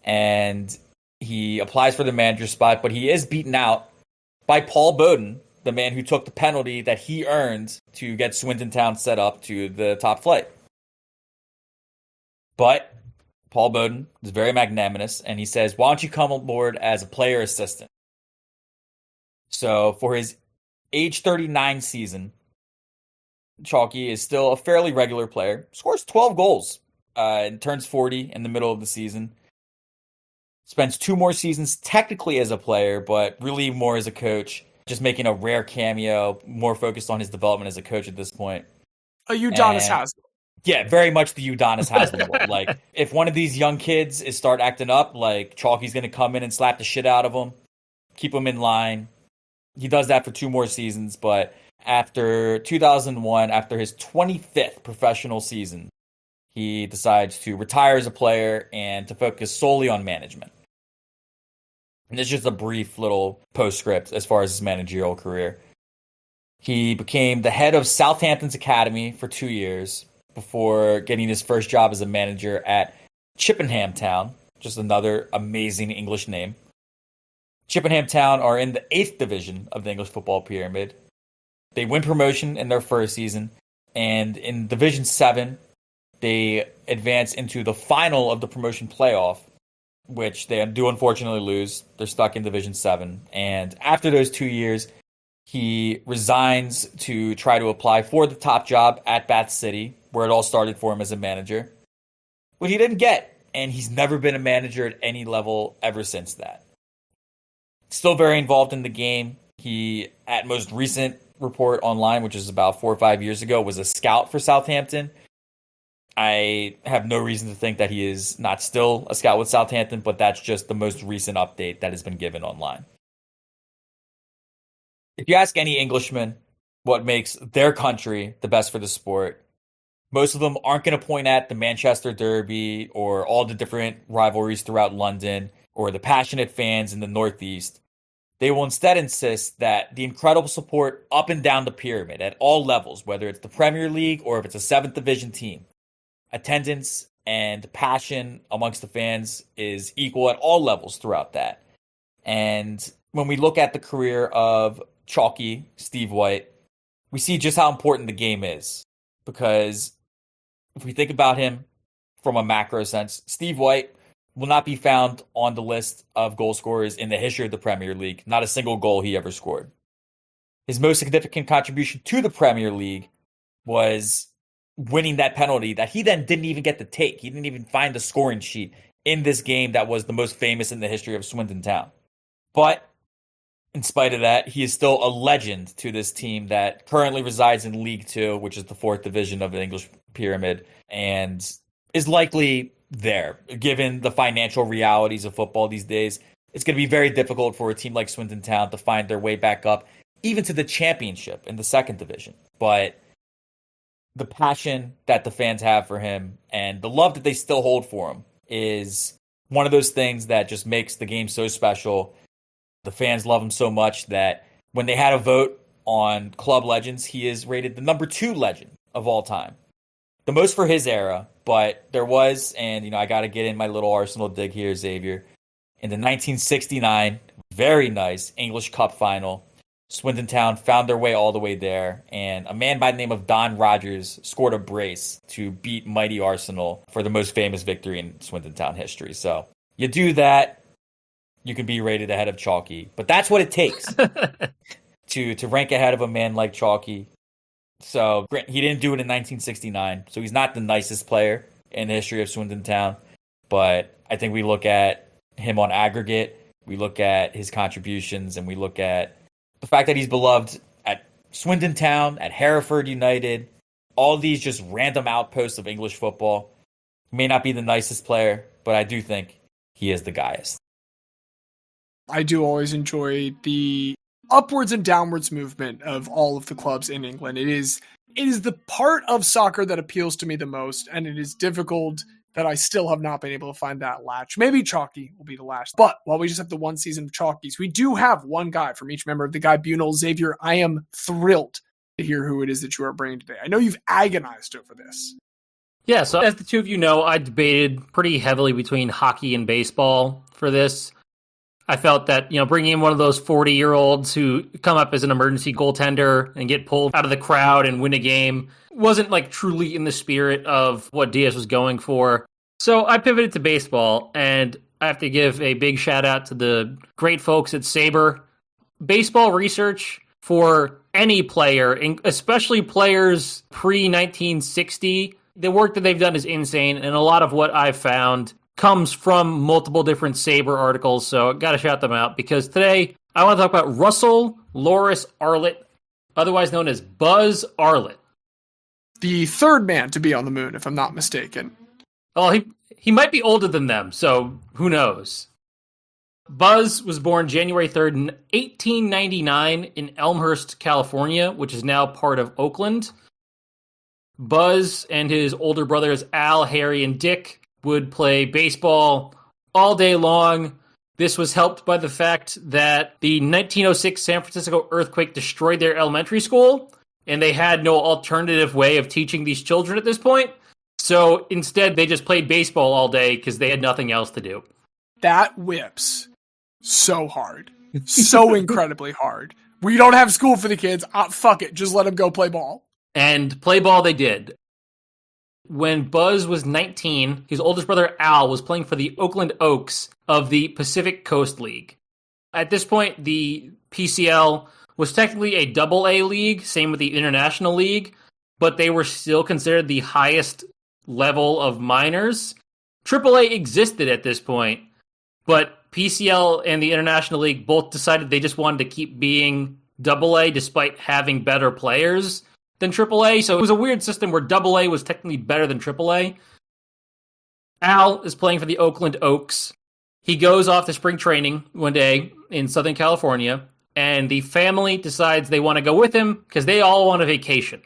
And he applies for the manager spot, but he is beaten out by Paul Bowden, the man who took the penalty that he earned to get Swindon Town set up to the top flight. But Paul Bowden is very magnanimous, and he says, why don't you come aboard as a player assistant? So for his age 39 season, Chalky is still a fairly regular player, scores 12 goals, and turns 40 in the middle of the season. Spends 2 more seasons technically as a player, but really more as a coach, just making a rare cameo, more focused on his development as a coach at this point. A Udonis Haslem. Yeah, very much the Udonis Haslem role. Like, if one of these young kids is start acting up, like, Chalky's going to come in and slap the shit out of them, keep them in line. He does that for 2 more seasons, but after 2001, after his 25th professional season, he decides to retire as a player and to focus solely on management. And it's just a brief little postscript as far as his managerial career. He became the head of Southampton's academy for 2 years before getting his first job as a manager at Chippenham Town, just another amazing English name. Chippenham Town are in the 8th division of the English football pyramid. They win promotion in their first season, and in Division 7, they advance into the final of the promotion playoff, which they do unfortunately lose. They're stuck in Division 7, and after those 2 years, he resigns to try to apply for the top job at Bath City, where it all started for him as a manager, but he didn't get, and he's never been a manager at any level ever since that. Still very involved in the game. He, at most recent report online, which is about 4 or 5 years ago, was a scout for Southampton. I have no reason to think that he is not still a scout with Southampton, but that's just the most recent update that has been given online. If you ask any Englishman what makes their country the best for the sport, most of them aren't going to point at the Manchester Derby or all the different rivalries throughout London or the passionate fans in the Northeast. They will instead insist that the incredible support up and down the pyramid at all levels, whether it's the Premier League or if it's a 7th division team, attendance and passion amongst the fans is equal at all levels throughout that. And when we look at the career of Chalky, Steve White, we see just how important the game is, because if we think about him from a macro sense, Steve White will not be found on the list of goal scorers in the history of the Premier League. Not a single goal he ever scored. His most significant contribution to the Premier League was winning that penalty that he then didn't even get to take. He didn't even find the scoring sheet in this game that was the most famous in the history of Swindon Town. But in spite of that, he is still a legend to this team that currently resides in League Two, which is the fourth division of the English pyramid, and is likely there. Given the financial realities of football these days, it's going to be very difficult for a team like Swindon Town to find their way back up, even to the championship in the second division. But the passion that the fans have for him and the love that they still hold for him is one of those things that just makes the game so special. The fans love him so much that when they had a vote on club legends, he is rated the number 2 legend of all time. The most for his era, but there was, and I got to get in my little Arsenal dig here, Xavier. In the 1969, very nice English Cup final, Swindon Town found their way all the way there, and a man by the name of Don Rogers scored a brace to beat mighty Arsenal for the most famous victory in Swindon Town history. So you do that, you can be rated ahead of Chalky. But that's what it takes to rank ahead of a man like Chalky. So he didn't do it in 1969, so he's not the nicest player in the history of Swindon Town. But I think we look at him on aggregate, we look at his contributions, and we look at the fact that he's beloved at Swindon Town, at Hereford United, all these just random outposts of English football. He may not be the nicest player, but I do think he is the Guy-est. I do always enjoy the upwards and downwards movement of all of the clubs in England. It is the part of soccer that appeals to me the most, and it is difficult that I still have not been able to find that latch. Maybe Chalky will be the last. But while we just have the one season of Chalkies, we do have one guy from each member of the Guy-bunal. Xavier, I am thrilled to hear who it is that you are bringing today. I know you've agonized over this. Yeah, so as the two of you know, I debated pretty heavily between hockey and baseball for this. I felt that, bringing in one of those 40-year-olds who come up as an emergency goaltender and get pulled out of the crowd and win a game wasn't truly in the spirit of what Diaz was going for. So I pivoted to baseball, and I have to give a big shout out to the great folks at Sabre. Baseball research for any player, especially players pre-1960, the work that they've done is insane, and a lot of what I've found comes from multiple different Sabre articles, so got to shout them out, because today I want to talk about Russell Loris Arlett, otherwise known as Buzz Arlett. The third man to be on the moon, if I'm not mistaken. Oh, he might be older than them, so who knows? Buzz was born January 3rd in 1899 in Elmhurst, California, which is now part of Oakland. Buzz and his older brothers Al, Harry, and Dick would play baseball all day long. This was helped by the fact that the 1906 San Francisco earthquake destroyed their elementary school, and they had no alternative way of teaching these children at this point. So instead, they just played baseball all day because they had nothing else to do. That whips so hard. So incredibly hard. We don't have school for the kids. Fuck it. Just let them go play ball. And play ball they did. When Buzz was 19, his oldest brother Al was playing for the Oakland Oaks of the Pacific Coast League. At this point, the PCL was technically a double-A league, same with the International League, but they were still considered the highest level of minors. AAA existed at this point, but PCL and the International League both decided they just wanted to keep being double-A despite having better players than AAA, so it was a weird system where AA was technically better than AAA. Al is playing for the Oakland Oaks. He goes off to spring training one day in Southern California, and the family decides they want to go with him because they all want a vacation.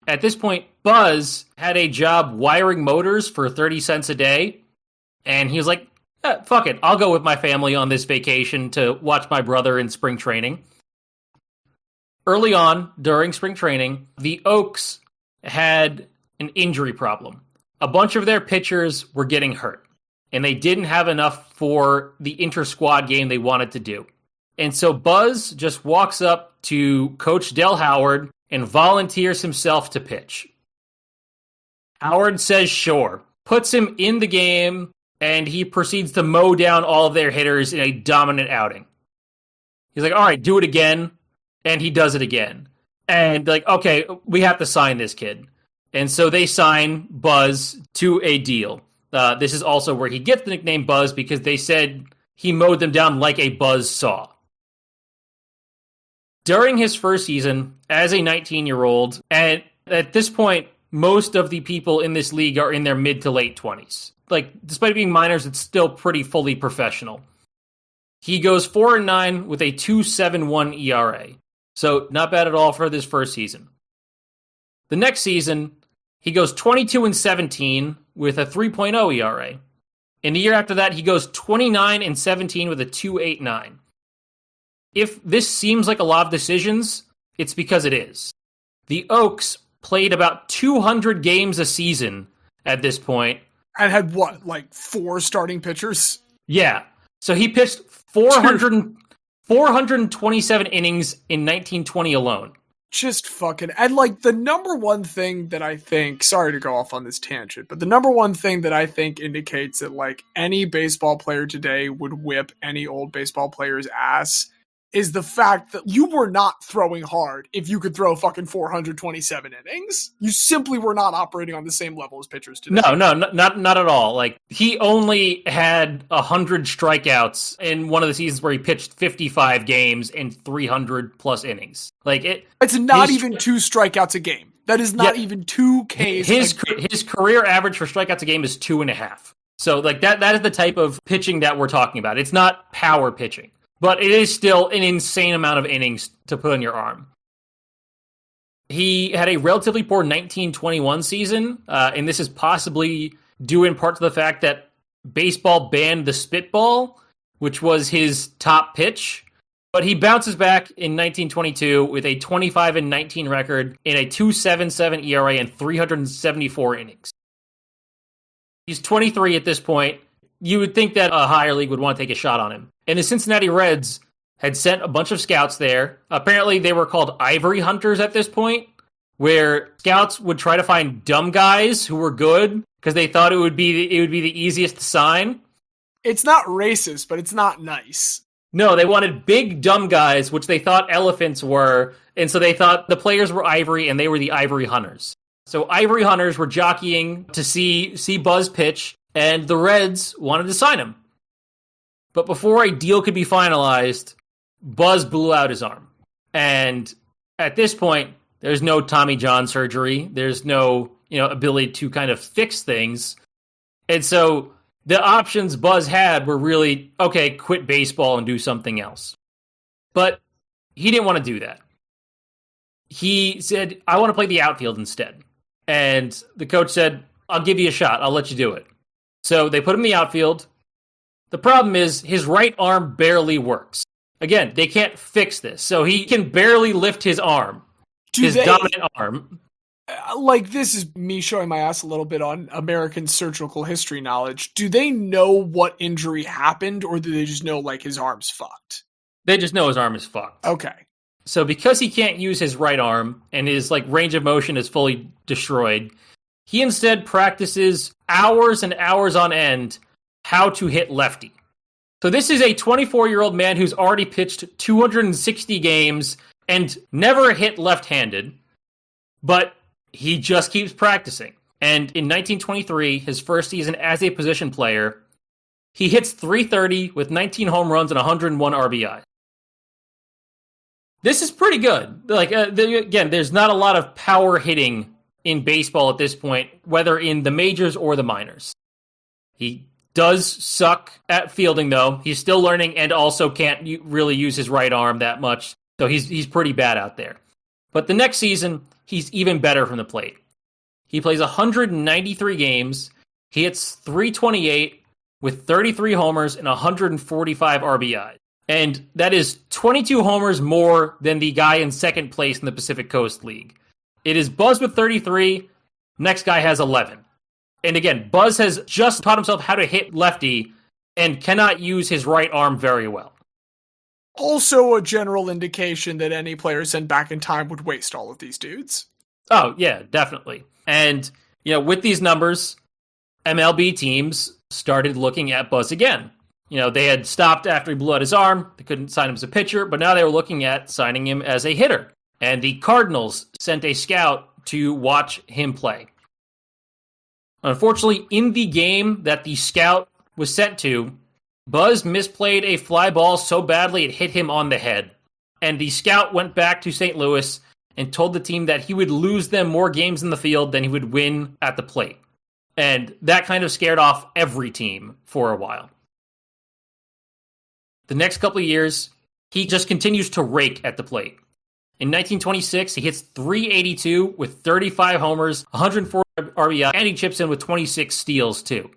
At this point, Buzz had a job wiring motors for 30 cents a day, and he was like, fuck it, I'll go with my family on this vacation to watch my brother in spring training. Early on, during spring training, the Oaks had an injury problem. A bunch of their pitchers were getting hurt, and they didn't have enough for the inter-squad game they wanted to do. And so Buzz just walks up to Coach Del Howard and volunteers himself to pitch. Howard says sure, puts him in the game, and he proceeds to mow down all of their hitters in a dominant outing. He's like, all right, do it again. And he does it again. And like, okay, we have to sign this kid. And so they sign Buzz to a deal. This is also where he gets the nickname Buzz because they said he mowed them down like a buzz saw. During his first season as a 19-year-old, and at this point, most of the people in this league are in their mid to late 20s. Like, despite being minors, it's still pretty fully professional. He goes 4-9 with a 2.71 ERA. So not bad at all for this first season. The next season, he goes 22-17 with a 3.0 ERA. In the year after that, he goes 29-17 with a 2.89. If this seems like a lot of decisions, it's because it is. The Oaks played about 200 games a season at this point. And had what, like 4 starting pitchers? Yeah. So he pitched 427 innings in 1920 alone. Just fucking... And like the number one thing that I think... Sorry to go off on this tangent, but the number one thing that I think indicates that like any baseball player today would whip any old baseball player's ass is the fact that you were not throwing hard if you could throw fucking 427 innings. You simply were not operating on the same level as pitchers today. No, not at all. Like, he only had 100 strikeouts in one of the seasons where he pitched 55 games and 300 plus innings. Like, it's not even 2 strikeouts a game. That is not even 2 Ks. His career average for strikeouts a game is 2.5. So, like, that is the type of pitching that we're talking about. It's not power pitching. But it is still an insane amount of innings to put on your arm. He had a relatively poor 1921 season, and this is possibly due in part to the fact that baseball banned the spitball, which was his top pitch. But he bounces back in 1922 with a 25-19 record in a 2.77 ERA and 374 innings. He's 23 at this point. You would think that a higher league would want to take a shot on him. And the Cincinnati Reds had sent a bunch of scouts there. Apparently, they were called ivory hunters at this point, where scouts would try to find dumb guys who were good because they thought it would be the easiest to sign. It's not racist, but it's not nice. No, they wanted big dumb guys, which they thought elephants were, and so they thought the players were ivory and they were the ivory hunters. So ivory hunters were jockeying to see Buzz pitch, and the Reds wanted to sign him. But before a deal could be finalized, Buzz blew out his arm. And at this point, there's no Tommy John surgery. There's no, ability to kind of fix things. And so the options Buzz had were really, okay, quit baseball and do something else. But he didn't want to do that. He said, I want to play the outfield instead. And the coach said, I'll give you a shot. I'll let you do it. So they put him in the outfield. The problem is his right arm barely works. Again, they can't fix this. So he can barely lift his arm. Dominant arm. Like, this is me showing my ass a little bit on American surgical history knowledge. Do they know what injury happened, or do they just know, like, his arm's fucked? They just know his arm is fucked. Okay. So because he can't use his right arm, and his, like, range of motion is fully destroyed, he instead practices hours and hours on end how to hit lefty. So this is a 24-year-old man who's already pitched 260 games and never hit left-handed, but he just keeps practicing. And in 1923, his first season as a position player, he hits .330 with 19 home runs and 101 RBI. This is pretty good. Like, again, there's not a lot of power hitting in baseball at this point, whether in the majors or the minors. He does suck at fielding, though. He's still learning and also can't really use his right arm that much. So he's pretty bad out there. But the next season, he's even better from the plate. He plays 193 games. He hits .328 with 33 homers and 145 RBI. And that is 22 homers more than the guy in second place in the Pacific Coast League. It is Buzz with 33. Next guy has 11. And again, Buzz has just taught himself how to hit lefty and cannot use his right arm very well. Also a general indication that any player sent back in time would waste all of these dudes. Oh, yeah, definitely. And With these numbers, MLB teams started looking at Buzz again. They had stopped after he blew out his arm. They couldn't sign him as a pitcher, but now they were looking at signing him as a hitter. And the Cardinals sent a scout to watch him play. Unfortunately, in the game that the scout was sent to, Buzz misplayed a fly ball so badly it hit him on the head. And the scout went back to St. Louis and told the team that he would lose them more games in the field than he would win at the plate. And that kind of scared off every team for a while. The next couple of years, he just continues to rake at the plate. In 1926, he hits .382 with 35 homers, 104 RBI, and he chips in with 26 steals too.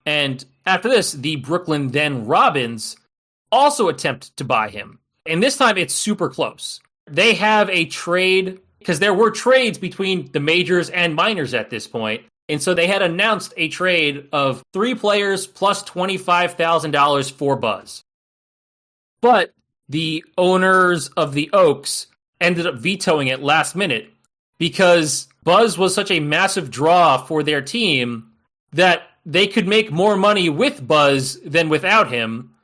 And after this, the Brooklyn then Robins also attempt to buy him. And this time it's super close. They have a trade, because there were trades between the majors and minors at this point. And so they had announced a trade of 3 players plus $25,000 for Buzz. But the owners of the Oaks ended up vetoing it last minute because Buzz was such a massive draw for their team that they could make more money with Buzz than without him.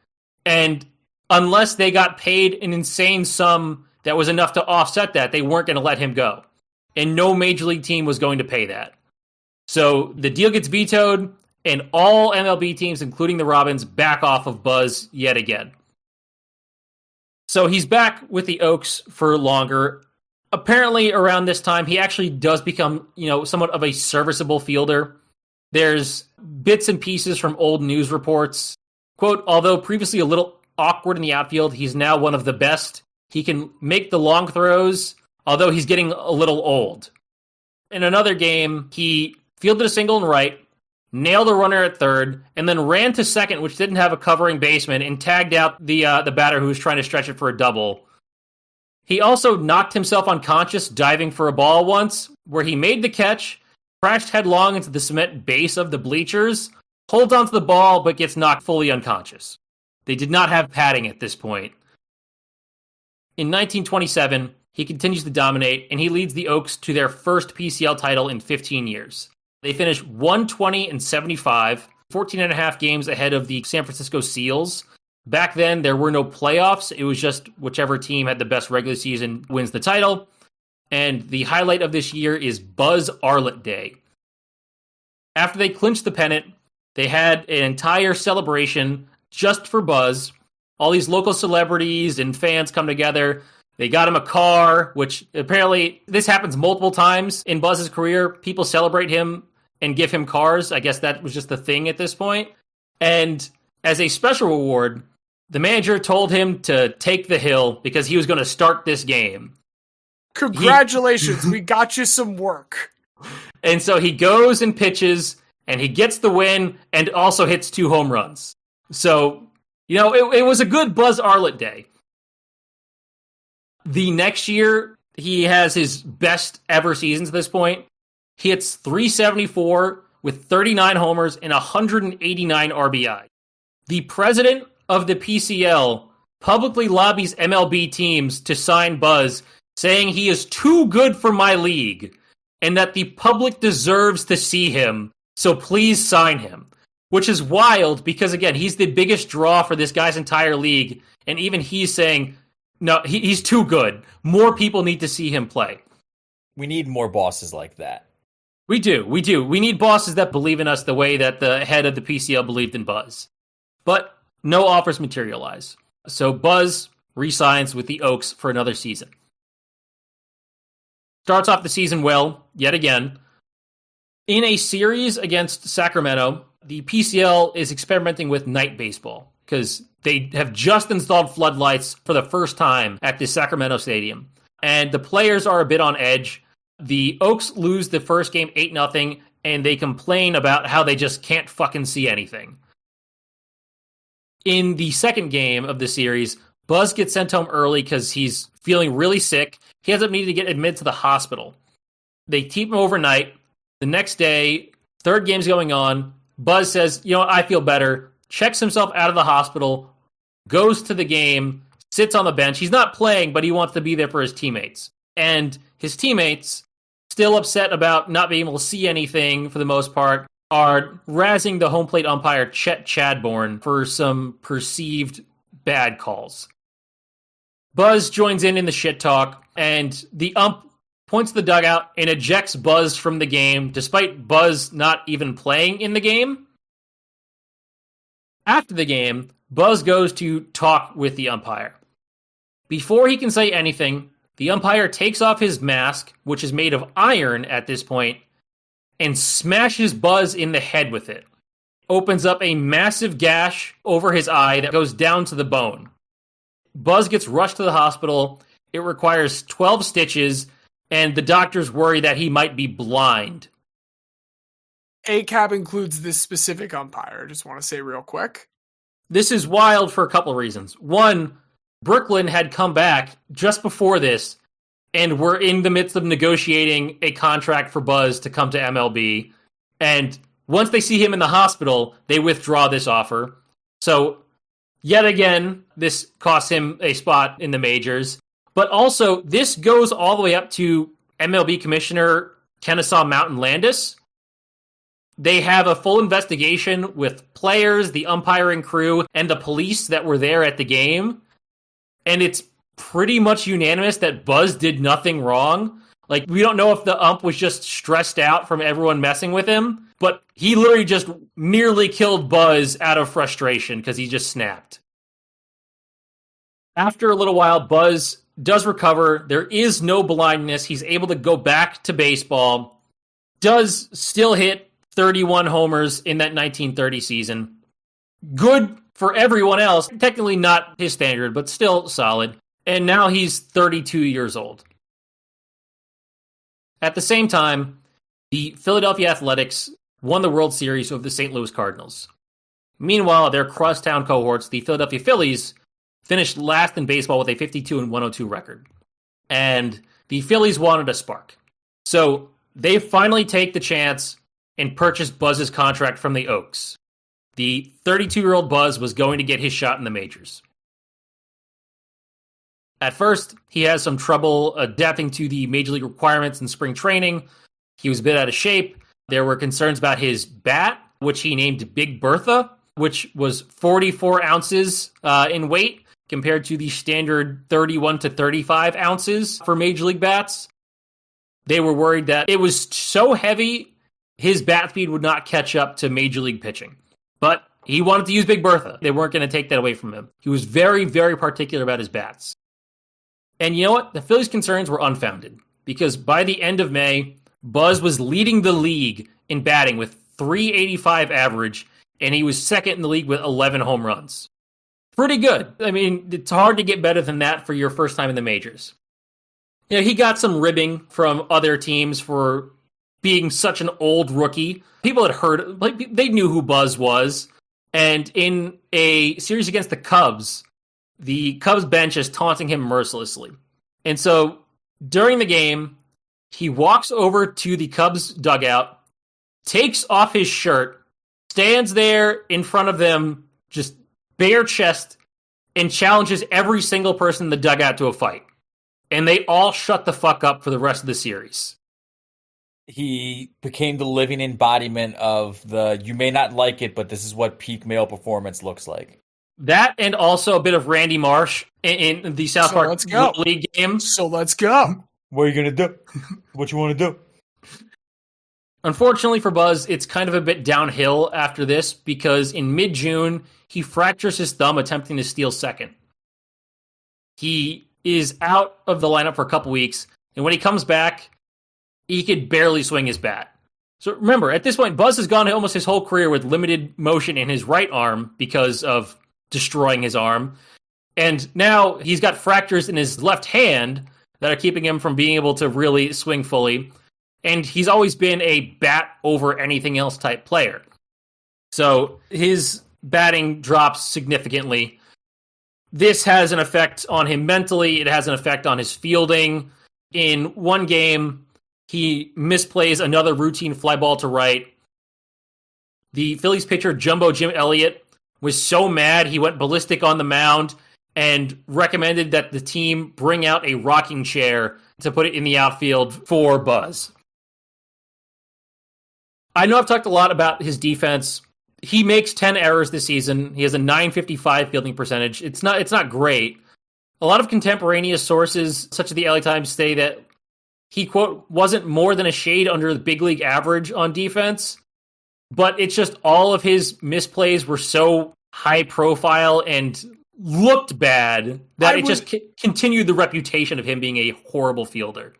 And unless they got paid an insane sum that was enough to offset that, they weren't going to let him go. And no major league team was going to pay that. So the deal gets vetoed, and all MLB teams, including the Robins, back off of Buzz yet again. So he's back with the Oaks for longer. Apparently, around this time, he actually does become, somewhat of a serviceable fielder. There's bits and pieces from old news reports. Quote, although previously a little awkward in the outfield, he's now one of the best. He can make the long throws, although he's getting a little old. In another game, he fielded a single in right, nailed a runner at third, and then ran to second, which didn't have a covering baseman, and tagged out the batter who was trying to stretch it for a double. He also knocked himself unconscious diving for a ball once, where he made the catch, crashed headlong into the cement base of the bleachers, holds onto the ball, but gets knocked fully unconscious. They did not have padding at this point. In 1927, he continues to dominate, and he leads the Oaks to their first PCL title in 15 years. They finished 120-75, 14 and a half games ahead of the San Francisco Seals. Back then, there were no playoffs. It was just whichever team had the best regular season wins the title. And the highlight of this year is Buzz Arlett Day. After they clinched the pennant, they had an entire celebration just for Buzz. All these local celebrities and fans come together. They got him a car, which apparently this happens multiple times in Buzz's career. People celebrate him and give him cars. I guess that was just the thing at this point. And as a special reward, the manager told him to take the hill because he was going to start this game. Congratulations, we got you some work. And so he goes and pitches, and he gets the win and also hits 2 home runs. So, it was a good Buzz Arlett day. The next year, he has his best ever season to this point. He hits .374 with 39 homers and 189 RBI. The president of the PCL publicly lobbies MLB teams to sign Buzz, saying he is too good for my league and that the public deserves to see him, so please sign him. Which is wild because, again, he's the biggest draw for this guy's entire league, and even he's saying, no, he's too good. More people need to see him play. We need more bosses like that. We do. We need bosses that believe in us the way that the head of the PCL believed in Buzz. But no offers materialize. So Buzz re-signs with the Oaks for another season. Starts off the season well, yet again. In a series against Sacramento, the PCL is experimenting with night baseball because they have just installed floodlights for the first time at the Sacramento Stadium. And the players are a bit on edge. The Oaks lose the first game 8-0, and they complain about how they just can't fucking see anything. In the second game of the series, Buzz gets sent home early because he's feeling really sick. He ends up needing to get admitted to the hospital. They keep him overnight. The next day, third game's going on. Buzz says, I feel better, checks himself out of the hospital, goes to the game, sits on the bench. He's not playing, but he wants to be there for his teammates. And his teammates still upset about not being able to see anything for the most part, are razzing the home plate umpire Chet Chadbourne for some perceived bad calls. Buzz joins in the shit talk, and the ump points to the dugout and ejects Buzz from the game, despite Buzz not even playing in the game. After the game, Buzz goes to talk with the umpire. Before he can say anything, the umpire takes off his mask, which is made of iron at this point, and smashes Buzz in the head with it. Opens up a massive gash over his eye that goes down to the bone. Buzz gets rushed to the hospital. It requires 12 stitches, and the doctors worry that he might be blind. ACAB includes this specific umpire, I just want to say real quick. This is wild for a couple of reasons. One, Brooklyn had come back just before this, and were in the midst of negotiating a contract for Buzz to come to MLB. And once they see him in the hospital, they withdraw this offer. So, yet again, this costs him a spot in the majors. But also, this goes all the way up to MLB Commissioner Kennesaw Mountain Landis. They have a full investigation with players, the umpiring crew, and the police that were there at the game. And it's pretty much unanimous that Buzz did nothing wrong. Like, we don't know if the ump was just stressed out from everyone messing with him, but he literally just nearly killed Buzz out of frustration because he just snapped. After a little while, Buzz does recover. There is no blindness. He's able to go back to baseball. Does still hit 31 homers in that 1930 season. Good for everyone else. Technically not his standard, but still solid. And now he's 32 years old. At the same time, the Philadelphia Athletics won the World Series over the St. Louis Cardinals. Meanwhile, their crosstown cohorts, the Philadelphia Phillies, finished last in baseball with a 52-102 record. And the Phillies wanted a spark. So they finally take the chance and purchase Buzz's contract from the Oaks. The 32-year-old Buzz was going to get his shot in the majors. At first, he has some trouble adapting to the major league requirements in spring training. He was a bit out of shape. There were concerns about his bat, which he named Big Bertha, which was 44 ounces in weight compared to the standard 31 to 35 ounces for major league bats. They were worried that it was so heavy, his bat speed would not catch up to major league pitching. But he wanted to use Big Bertha. They weren't going to take that away from him. He was very, very particular about his bats. And you know what? The Phillies' concerns were unfounded, because by the end of May, Buzz was leading the league in batting with .385 average, and he was second in the league with 11 home runs. Pretty good. I mean, it's hard to get better than that for your first time in the majors. You know, he got some ribbing from other teams for being such an old rookie. People had heard, like, they knew who Buzz was. And in a series against the Cubs, the Cubs bench is taunting him mercilessly. And so during the game, he walks over to the Cubs dugout, takes off his shirt, stands there in front of them, just bare chest, and challenges every single person in the dugout to a fight. And they all shut the fuck up for the rest of the series. He became the living embodiment of the, you may not like it, but this is what peak male performance looks like. That, and also a bit of Randy Marsh in the South Park Little League game. So let's go. What are you going to do? What you want to do? Unfortunately for Buzz, it's kind of a bit downhill after this, because in mid-June, he fractures his thumb attempting to steal second. He is out of the lineup for a couple weeks, and when he comes back, he could barely swing his bat. So remember, at this point, Buzz has gone almost his whole career with limited motion in his right arm because of destroying his arm. And now he's got fractures in his left hand that are keeping him from being able to really swing fully. And he's always been a bat over anything else type player. So his batting drops significantly. This has an effect on him mentally. It has an effect on his fielding. In one game, he misplays another routine fly ball to right. The Phillies pitcher, Jumbo Jim Elliott, was so mad he went ballistic on the mound and recommended that the team bring out a rocking chair to put it in the outfield for Buzz. I know I've talked a lot about his defense. He makes 10 errors this season. He has a .955 fielding percentage. It's not great. A lot of contemporaneous sources, such as the LA Times, say that he, quote, wasn't more than a shade under the big league average on defense. But it's just all of his misplays were so high profile and looked bad that just continued the reputation of him being a horrible fielder.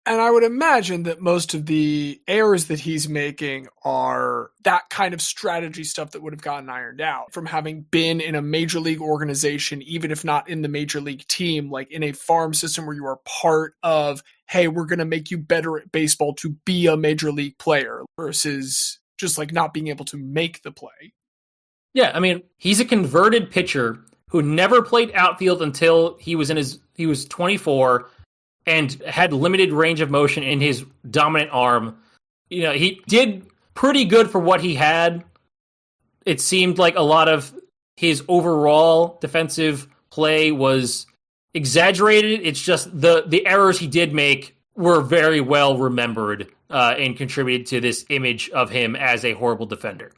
And I would imagine that most of the errors that he's making are that kind of strategy stuff that would have gotten ironed out from having been in a major league organization, even if not in the major league team, like in a farm system where you are part of, hey, we're going to make you better at baseball to be a major league player versus just like not being able to make the play. Yeah, I mean, he's a converted pitcher who never played outfield until he was 24 and had limited range of motion in his dominant arm. You know, he did pretty good for what he had. It seemed like a lot of his overall defensive play was exaggerated. It's just the errors he did make were very well remembered and contributed to this image of him as a horrible defender.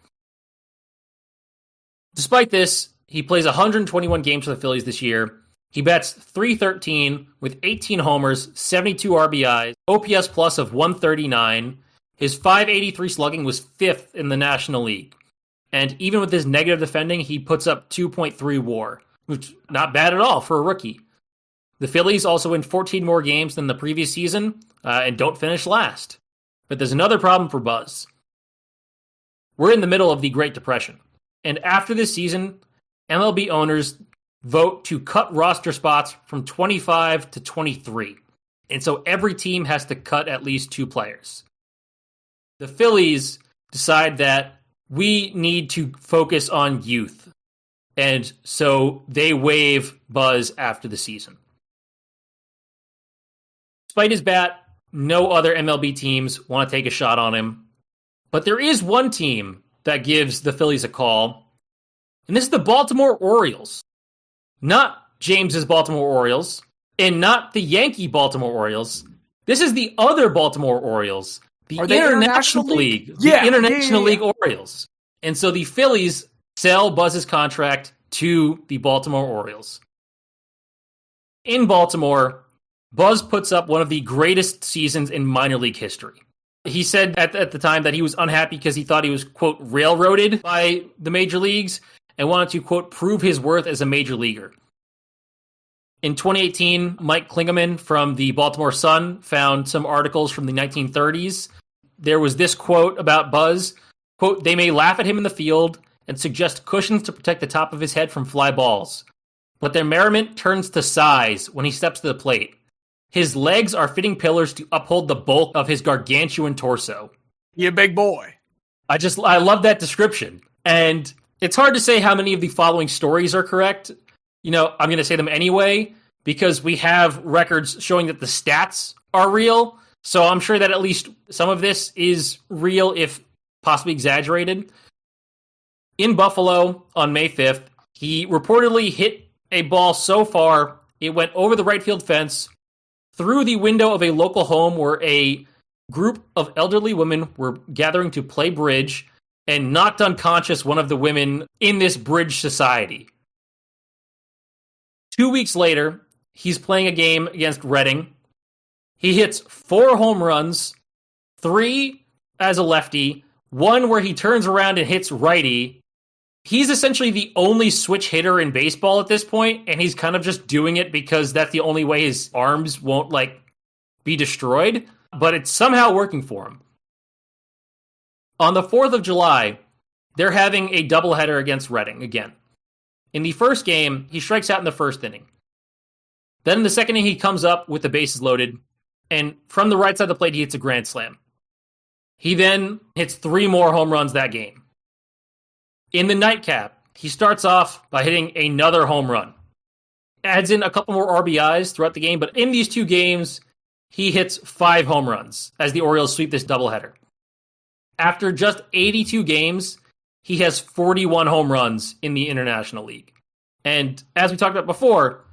Despite this, he plays 121 games for the Phillies this year. He bats .313 with 18 homers, 72 RBIs, OPS plus of 139. His .583 slugging was 5th in the National League. And even with his negative defending, he puts up 2.3 WAR, which not bad at all for a rookie. The Phillies also win 14 more games than the previous season and don't finish last. But there's another problem for Buzz. We're in the middle of the Great Depression. And after this season, MLB owners vote to cut roster spots from 25 to 23. And so every team has to cut at least 2 players. The Phillies decide that we need to focus on youth. And so they waive Buzz after the season. Despite his bat, no other MLB teams want to take a shot on him. But there is one team that gives the Phillies a call. And this is the Baltimore Orioles. Not James's Baltimore Orioles, and not the Yankee Baltimore Orioles. This is the other Baltimore Orioles, the International League, the International League Orioles. And so the Phillies sell Buzz's contract to the Baltimore Orioles. In Baltimore, Buzz puts up one of the greatest seasons in minor league history. He said at the time that he was unhappy because he thought he was, quote, railroaded by the major leagues and wanted to, quote, prove his worth as a major leaguer. In 2018, Mike Klingeman from the Baltimore Sun found some articles from the 1930s. There was this quote about Buzz, quote, "They may laugh at him in the field and suggest cushions to protect the top of his head from fly balls. But their merriment turns to sighs when he steps to the plate. His legs are fitting pillars to uphold the bulk of his gargantuan torso." He a big boy. I love that description. And it's hard to say how many of the following stories are correct. You know, I'm going to say them anyway, because we have records showing that the stats are real. So I'm sure that at least some of this is real, if possibly exaggerated. In Buffalo on May 5th, he reportedly hit a ball so far, it went over the right field fence, through the window of a local home where a group of elderly women were gathering to play bridge, and knocked unconscious one of the women in this bridge society. 2 weeks later, he's playing a game against Reading. He hits 4 home runs, 3 as a lefty, 1 where he turns around and hits righty. He's essentially the only switch hitter in baseball at this point, and he's kind of just doing it because that's the only way his arms won't, be destroyed. But it's somehow working for him. On the 4th of July, they're having a doubleheader against Reading again. In the first game, he strikes out in the first inning. Then in the second inning, he comes up with the bases loaded, and from the right side of the plate, he hits a grand slam. He then hits 3 more home runs that game. In the nightcap, he starts off by hitting another home run. Adds in a couple more RBIs throughout the game, but in these 2 games, he hits 5 home runs as the Orioles sweep this doubleheader. After just 82 games, he has 41 home runs in the International League. And as we talked about before,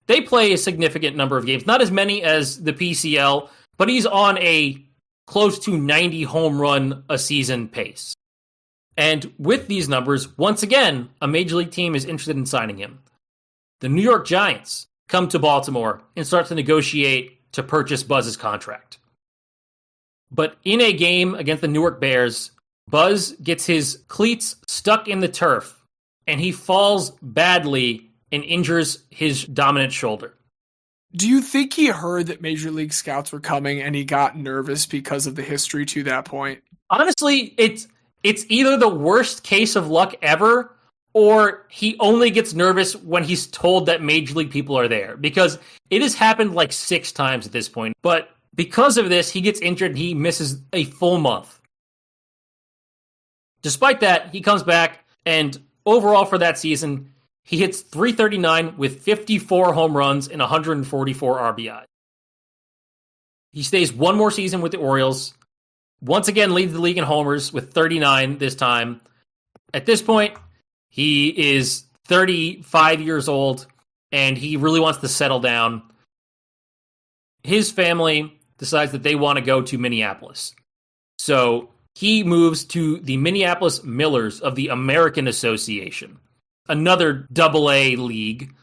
they play a significant number of games. Not as many as the PCL, but he's on a close to 90 home run a season pace. And with these numbers, once again, a major league team is interested in signing him. The New York Giants come to Baltimore and start to negotiate to purchase Buzz's contract. But in a game against the Newark Bears, Buzz gets his cleats stuck in the turf, and he falls badly and injures his dominant shoulder. Do you think he heard that Major League Scouts were coming and he got nervous because of the history to that point? Honestly, it's either the worst case of luck ever, or he only gets nervous when he's told that Major League people are there. Because it has happened like 6 times at this point. But because of this, he gets injured and he misses a full month. Despite that, he comes back, and overall for that season, he hits .339 with 54 home runs and 144 RBI. He stays one more season with the Orioles. Once again, leads the league in homers with 39 this time. At this point, he is 35 years old, and he really wants to settle down. His family decides that they want to go to Minneapolis. So he moves to the Minneapolis Millers of the American Association, another AA league.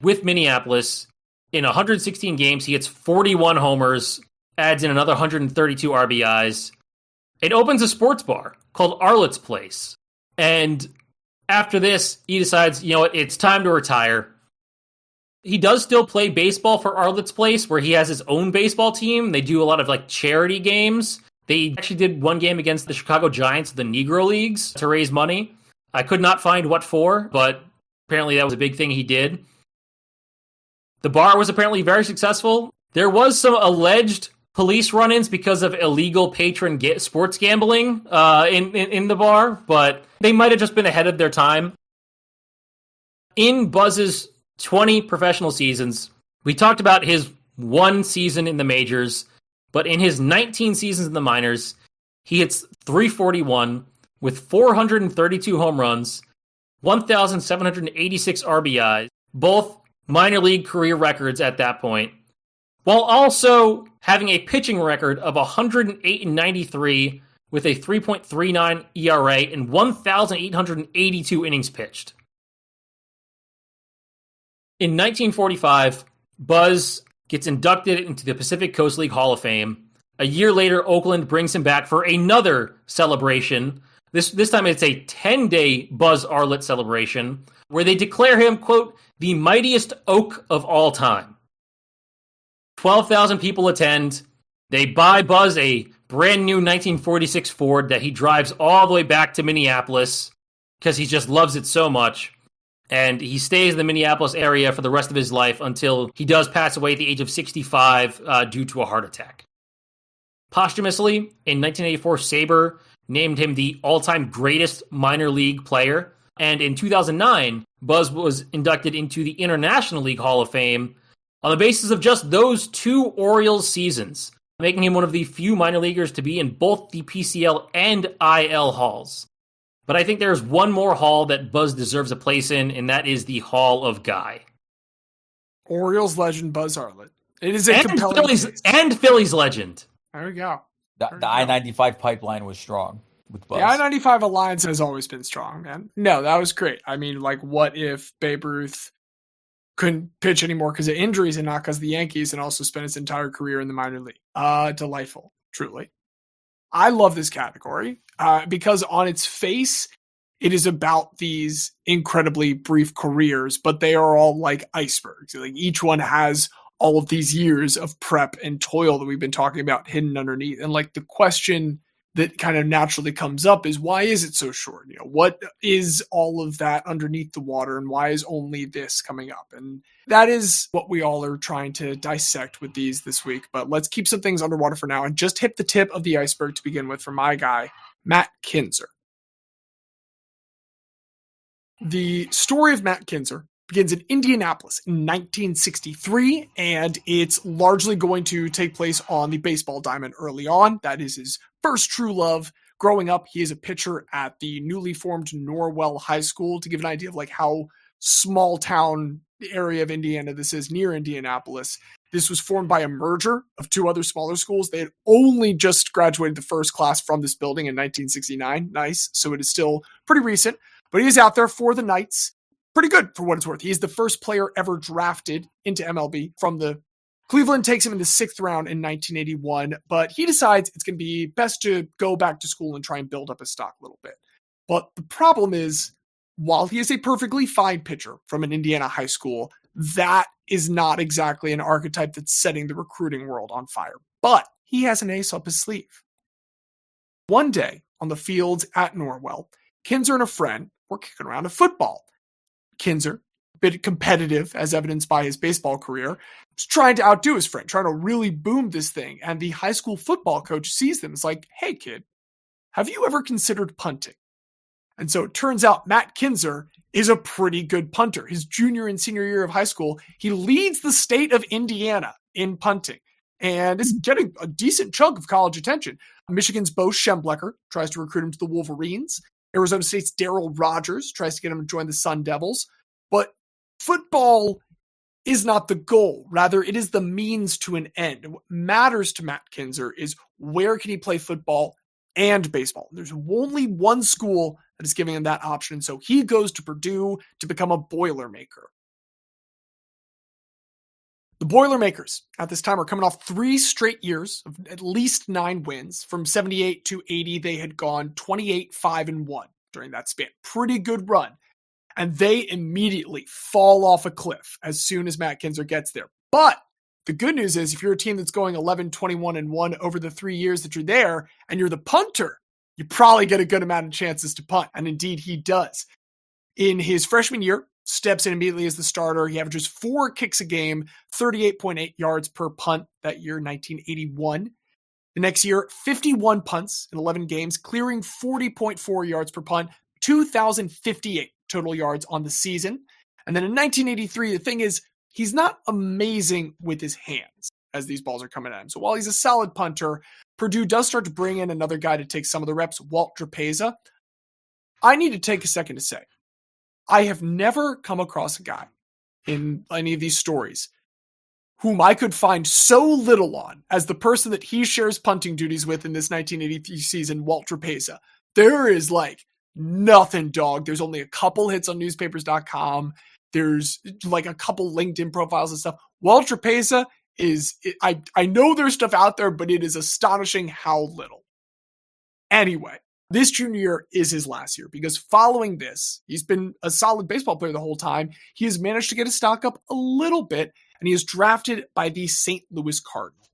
With Minneapolis, in 116 games, he hits 41 homers, adds in another 132 RBIs. It opens a sports bar called Arlett's Place. And after this, he decides, you know what, it's time to retire. He does still play baseball for Arlett's Place, where he has his own baseball team. They do a lot of like charity games. They actually did one game against the Chicago Giants, the Negro Leagues, to raise money. I could not find what for, but apparently that was a big thing he did. The bar was apparently very successful. There was some alleged police run-ins because of illegal patron sports gambling in the bar, but they might have just been ahead of their time. In Buzz's 20 professional seasons, we talked about his one season in the majors, but in his 19 seasons in the minors, he hits .341 with 432 home runs, 1,786 RBIs, both minor league career records at that point, while also having a pitching record of 108-93 with a 3.39 ERA and 1,882 innings pitched. In 1945, Buzz gets inducted into the Pacific Coast League Hall of Fame. A year later, Oakland brings him back for another celebration. This time it's a 10-day Buzz Arlett celebration, where they declare him, quote, the mightiest oak of all time. 12,000 people attend. They buy Buzz a brand new 1946 Ford that he drives all the way back to Minneapolis because he just loves it so much. And he stays in the Minneapolis area for the rest of his life until he does pass away at the age of 65 due to a heart attack. Posthumously, in 1984, SABR named him the all-time greatest minor league player. And in 2009, Buzz was inducted into the International League Hall of Fame on the basis of just those 2 Orioles seasons, making him one of the few minor leaguers to be in both the PCL and IL halls. But I think there's one more hall that Buzz deserves a place in, and that is the Hall of Guy. Orioles legend Buzz Arlett. It is a compelling case. And Phillies legend. There we go. The I-95 pipeline was strong with Buzz. The I-95 alliance has always been strong, man. No, that was great. I mean, like, what if Babe Ruth couldn't pitch anymore because of injuries and not because of the Yankees, and also spent his entire career in the minor league? Delightful, truly. I love this category because on its face, it is about these incredibly brief careers, but they are all like icebergs. Like, each one has all of these years of prep and toil that we've been talking about hidden underneath. And like, the question that kind of naturally comes up is, why is it so short? You know, what is all of that underneath the water, and why is only this coming up? And that is what we all are trying to dissect with these this week. But let's keep some things underwater for now and just hit the tip of the iceberg to begin with for my guy, Matt Kinzer. The story of Matt Kinzer begins in Indianapolis in 1963, and it's largely going to take place on the baseball diamond early on. That is his first true love. Growing up, he is a pitcher at the newly formed Norwell High School. To give an idea of like how small town area of Indiana this is, near Indianapolis, This was formed by a merger of two other smaller schools. They had only just graduated the first class from this building in 1969. Nice. So it is still pretty recent, but he is out there for the Knights. Pretty good for what it's worth. He is the first player ever drafted into MLB from the Cleveland takes him in the 6th round in 1981, but he decides it's going to be best to go back to school and try and build up his stock a little bit. But the problem is, while he is a perfectly fine pitcher from an Indiana high school, that is not exactly an archetype that's setting the recruiting world on fire. But he has an ace up his sleeve. One day on the fields at Norwell, Kinzer and a friend were kicking around a football. Kinzer, a bit competitive as evidenced by his baseball career, was trying to outdo his friend, trying to really boom this thing. And the high school football coach sees them. It's like, hey kid, have you ever considered punting? And so it turns out Matt Kinzer is a pretty good punter. His junior and senior year of high school, he leads the state of Indiana in punting and is getting a decent chunk of college attention. Michigan's Bo Schemblecker tries to recruit him to the Wolverines. Arizona State's Darryl Rogers tries to get him to join the Sun Devils. But football is not the goal. Rather, it is the means to an end. And what matters to Matt Kinzer is where can he play football and baseball. There's only one school that is giving him that option. So he goes to Purdue to become a Boilermaker. The Boilermakers at this time are coming off 3 straight years of at least 9 wins. From 78 to 80, they had gone 28, 5, and 1 during that span. Pretty good run. And they immediately fall off a cliff as soon as Matt Kinzer gets there. But the good news is if you're a team that's going 11, 21, and 1 over the 3 years that you're there, and you're the punter, you probably get a good amount of chances to punt. And indeed, he does. In his freshman year, steps in immediately as the starter. He averages 4 kicks a game, 38.8 yards per punt that year, 1981. The next year, 51 punts in 11 games, clearing 40.4 yards per punt, 2,058 total yards on the season. And then in 1983, the thing is, he's not amazing with his hands as these balls are coming at him. So while he's a solid punter, Purdue does start to bring in another guy to take some of the reps, Walt Drapeza. I need to take a second to say, I have never come across a guy in any of these stories whom I could find so little on as the person that he shares punting duties with in this 1983 season, Walt Drapeza. There is like nothing, dog. There's only a couple hits on newspapers.com. There's like a couple LinkedIn profiles and stuff. Walt Drapeza is, I know there's stuff out there, but it is astonishing how little. Anyway, this junior year is his last year because following this, he's been a solid baseball player the whole time. He has managed to get his stock up a little bit, and he is drafted by the St. Louis Cardinals.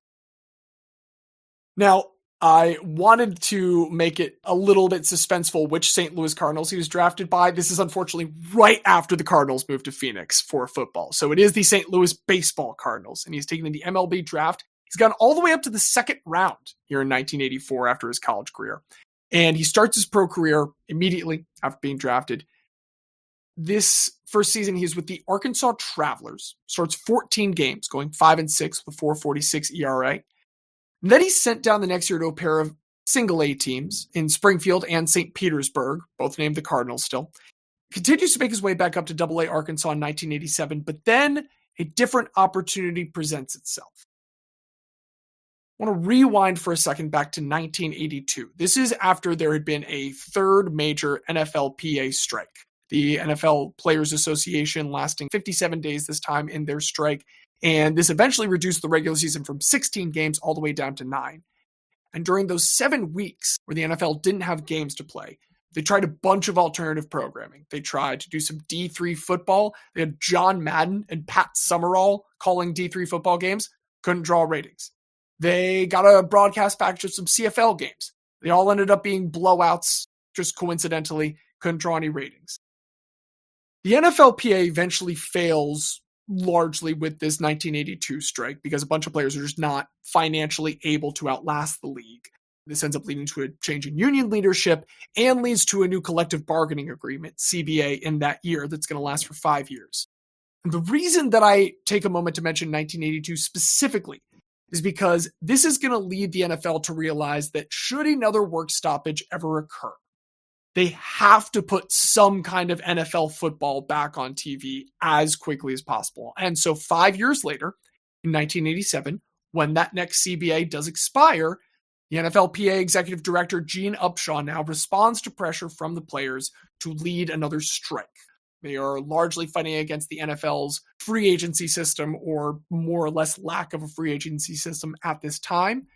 Now, I wanted to make it a little bit suspenseful which St. Louis Cardinals he was drafted by. This is unfortunately right after the Cardinals moved to Phoenix for football. So it is the St. Louis Baseball Cardinals, and he's taken in the MLB draft. He's gone all the way up to the 2nd round here in 1984 after his college career. And he starts his pro career immediately after being drafted. This first season, he's with the Arkansas Travelers, starts 14 games, going 5-6 with a 4.46 ERA. And then he's sent down the next year to a pair of single A teams in Springfield and St. Petersburg, both named the Cardinals still. Continues to make his way back up to Double A Arkansas in 1987, but then a different opportunity presents itself. I want to rewind for a second back to 1982. This is after there had been a 3rd major NFLPA strike. The NFL Players Association lasting 57 days this time in their strike. And this eventually reduced the regular season from 16 games all the way down to 9. And during those 7 weeks where the NFL didn't have games to play, they tried a bunch of alternative programming. They tried to do some D3 football. They had John Madden and Pat Summerall calling D3 football games. Couldn't draw ratings. They got a broadcast package of some CFL games. They all ended up being blowouts, just coincidentally, couldn't draw any ratings. The NFLPA eventually fails largely with this 1982 strike because a bunch of players are just not financially able to outlast the league. This ends up leading to a change in union leadership and leads to a new collective bargaining agreement, CBA, in that year that's going to last for 5 years. And the reason that I take a moment to mention 1982 specifically is because this is going to lead the NFL to realize that should another work stoppage ever occur, they have to put some kind of NFL football back on TV as quickly as possible. And so 5 years later, in 1987, when that next CBA does expire, the NFLPA Executive Director Gene Upshaw now responds to pressure from the players to lead another strike. They are largely fighting against the NFL's free agency system, or more or less lack of a free agency system at this time.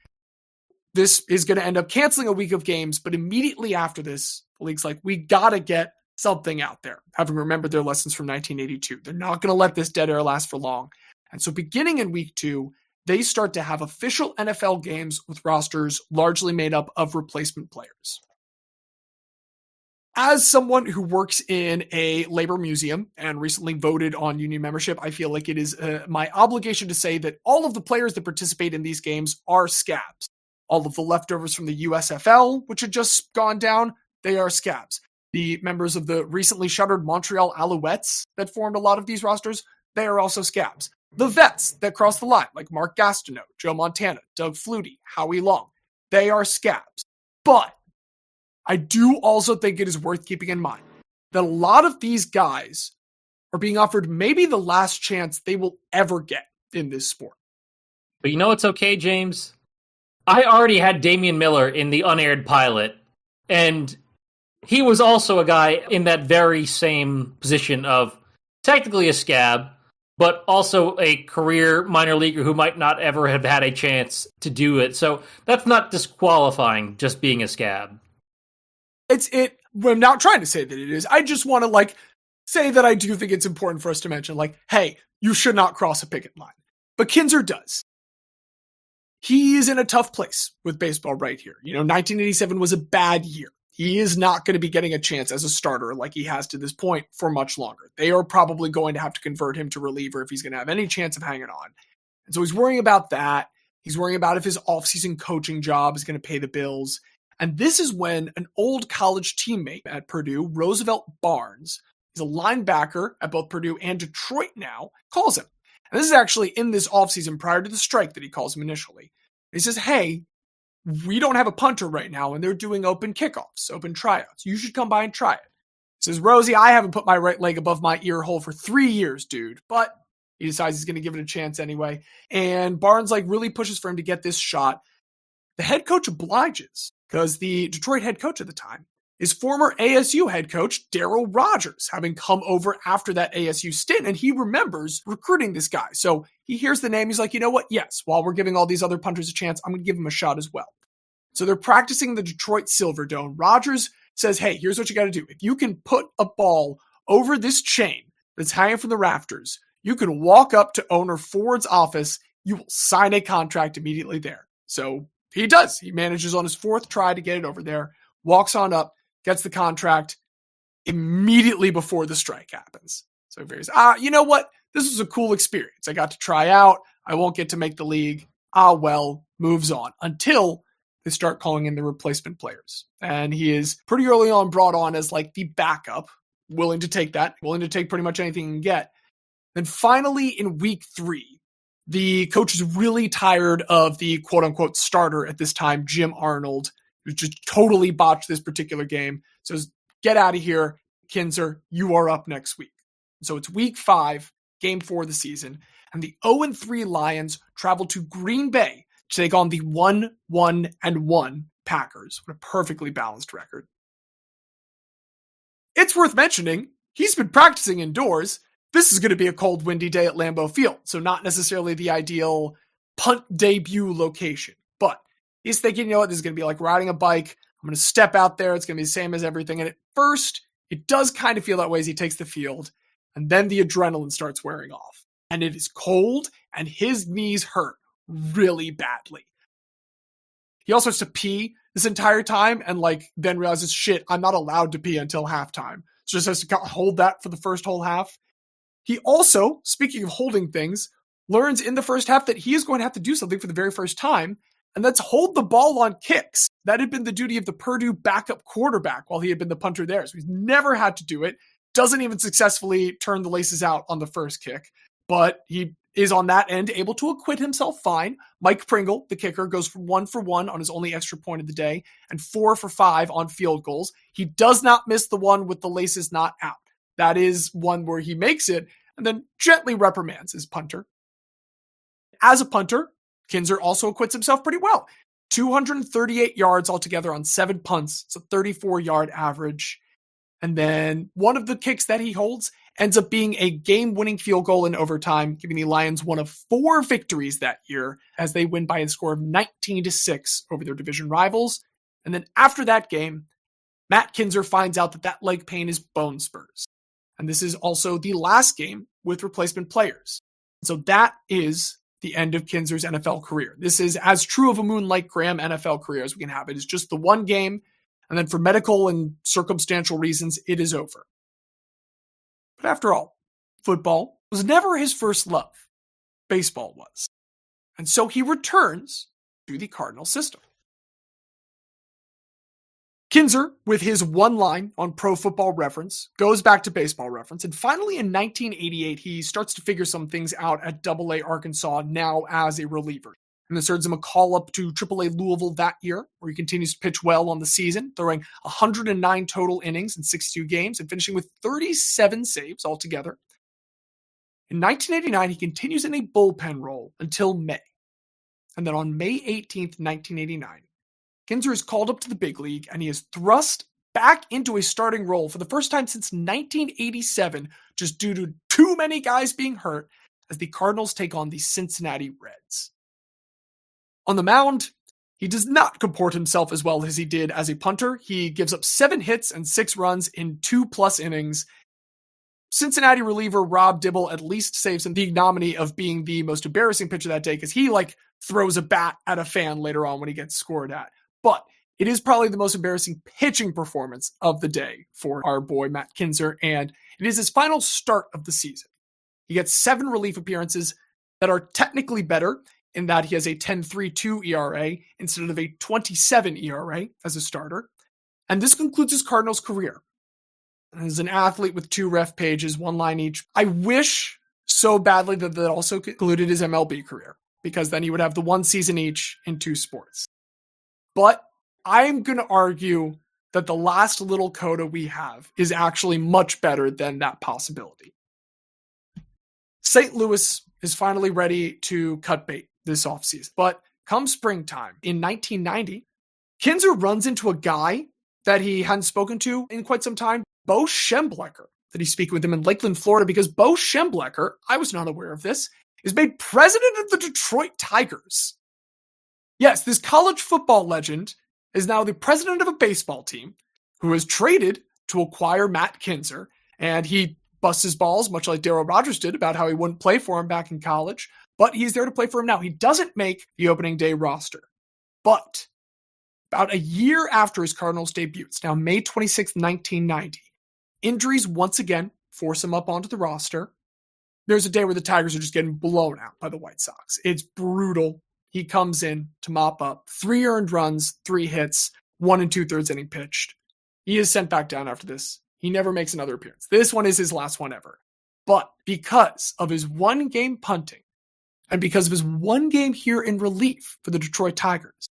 This is going to end up canceling a week of games, but immediately after this, the league's like, we got to get something out there, having remembered their lessons from 1982. They're not going to let this dead air last for long. And so beginning in week 2, they start to have official NFL games with rosters largely made up of replacement players. As someone who works in a labor museum and recently voted on union membership, I feel like it is my obligation to say that all of the players that participate in these games are scabs. All of the leftovers from the USFL, which had just gone down, they are scabs. The members of the recently shuttered Montreal Alouettes that formed a lot of these rosters, they are also scabs. The vets that crossed the line, like Mark Gastineau, Joe Montana, Doug Flutie, Howie Long, they are scabs. But I do also think it is worth keeping in mind that a lot of these guys are being offered maybe the last chance they will ever get in this sport. But you know what's okay, James? I already had Damian Miller in the unaired pilot, and he was also a guy in that very same position of technically a scab, but also a career minor leaguer who might not ever have had a chance to do it. So that's not disqualifying just being a scab. I'm not trying to say that it is. I just want to say that I do think it's important for us to mention, hey, you should not cross a picket line. But Kinzer does. He is in a tough place with baseball right here. 1987 was a bad year. He is not going to be getting a chance as a starter like he has to this point for much longer. They are probably going to have to convert him to reliever if he's going to have any chance of hanging on. And so he's worrying about that. He's worrying about if his offseason coaching job is going to pay the bills. And this is when an old college teammate at Purdue, Roosevelt Barnes, he's a linebacker at both Purdue and Detroit now, calls him. And this is actually in this offseason prior to the strike that he calls him initially. He says, hey, we don't have a punter right now, and they're doing open kickoffs, open tryouts. You should come by and try it. He says, Rosie, I haven't put my right leg above my ear hole for 3 years, dude. But he decides he's going to give it a chance anyway. And Barnes really pushes for him to get this shot. The head coach obliges because the Detroit head coach at the time is former ASU head coach Darryl Rogers, having come over after that ASU stint, and he remembers recruiting this guy. So he hears the name. He's like, you know what? Yes, while we're giving all these other punters a chance, I'm going to give him a shot as well. So they're practicing the Detroit Silverdome. Rogers says, hey, here's what you got to do. If you can put a ball over this chain that's hanging from the rafters, you can walk up to owner Ford's office. You will sign a contract immediately there. So he does. He manages on his 4th try to get it over there, walks on up, gets the contract immediately before the strike happens. So he figures, you know what? This was a cool experience. I got to try out. I won't get to make the league. Moves on until they start calling in the replacement players. And he is pretty early on brought on as the backup, willing to take that, willing to take pretty much anything he can get. Then finally in week 3, the coach is really tired of the quote-unquote starter at this time, Jim Arnold, who just totally botched this particular game. Says, get out of here, Kinzer, you are up next week. So it's week 5, game 4 of the season, and the 0-3 Lions travel to Green Bay to take on the 1-1-1 Packers. What a perfectly balanced record. It's worth mentioning, he's been practicing indoors. This is going to be a cold, windy day at Lambeau Field, so not necessarily the ideal punt debut location. But he's thinking, you know what, this is going to be like riding a bike. I'm going to step out there. It's going to be the same as everything. And at first, it does kind of feel that way as he takes the field. And then the adrenaline starts wearing off. And it is cold, and his knees hurt really badly. He also has to pee this entire time and then realizes, shit, I'm not allowed to pee until halftime. So just has to hold that for the first whole half. He also, speaking of holding things, learns in the first half that he is going to have to do something for the very first time, and that's hold the ball on kicks. That had been the duty of the Purdue backup quarterback while he had been the punter there. So he's never had to do it. Doesn't even successfully turn the laces out on the first kick, but he is on that end able to acquit himself fine. Mike Pringle, the kicker, goes for 1 for 1 on his only extra point of the day and 4 for 5 on field goals. He does not miss the one with the laces not out. That is one where he makes it and then gently reprimands his punter. As a punter, Kinzer also acquits himself pretty well. 238 yards altogether on 7 punts. It's a 34-yard average. And then one of the kicks that he holds ends up being a game-winning field goal in overtime, giving the Lions one of 4 victories that year as they win by a score of 19-6 over their division rivals. And then after that game, Matt Kinzer finds out that leg pain is bone spurs. And this is also the last game with replacement players. So that is the end of Kinzer's NFL career. This is as true of a Moonlight Graham NFL career as we can have. It is just the one game, and then for medical and circumstantial reasons, it is over. But after all, football was never his first love. Baseball was. And so he returns to the Cardinal system. Kinzer, with his one line on Pro Football Reference, goes back to Baseball Reference, and finally in 1988, he starts to figure some things out at AA Arkansas, now as a reliever. And this earns him a call-up to AAA Louisville that year, where he continues to pitch well on the season, throwing 109 total innings in 62 games and finishing with 37 saves altogether. In 1989, he continues in a bullpen role until May. And then on May 18th, 1989, Kinzer is called up to the big league, and he is thrust back into a starting role for the first time since 1987, just due to too many guys being hurt, as the Cardinals take on the Cincinnati Reds. On the mound, he does not comport himself as well as he did as a punter. He gives up 7 hits and 6 runs in 2+ innings. Cincinnati reliever Rob Dibble at least saves him the ignominy of being the most embarrassing pitcher that day, because he throws a bat at a fan later on when he gets scored at. But it is probably the most embarrassing pitching performance of the day for our boy Matt Kinzer, and it is his final start of the season. He gets 7 relief appearances that are technically better in that he has a 10.32 ERA instead of a 27 ERA as a starter. And this concludes his Cardinals career. As an athlete with 2 ref pages, 1 line each, I wish so badly that also concluded his MLB career, because then he would have the 1 season each in 2 sports. But I'm going to argue that the last little coda we have is actually much better than that possibility. St. Louis is finally ready to cut bait this offseason. But come springtime in 1990, Kinzer runs into a guy that he hadn't spoken to in quite some time, Bo Schembechler, that he's speaking with him in Lakeland, Florida, because Bo Schembechler, I was not aware of this, is made president of the Detroit Tigers. Yes, this college football legend is now the president of a baseball team who was traded to acquire Matt Kinzer, and he busts his balls, much like Darryl Rogers did, about how he wouldn't play for him back in college, but he's there to play for him now. He doesn't make the opening day roster. But about a year after his Cardinals debut, it's now May 26, 1990, injuries once again force him up onto the roster. There's a day where the Tigers are just getting blown out by the White Sox. It's brutal. He comes in to mop up 3 earned runs, 3 hits, 1 2/3 inning pitched. He is sent back down after this. He never makes another appearance. This one is his last one ever. But because of his 1 game punting, and because of his 1 game here in relief for the Detroit Tigers,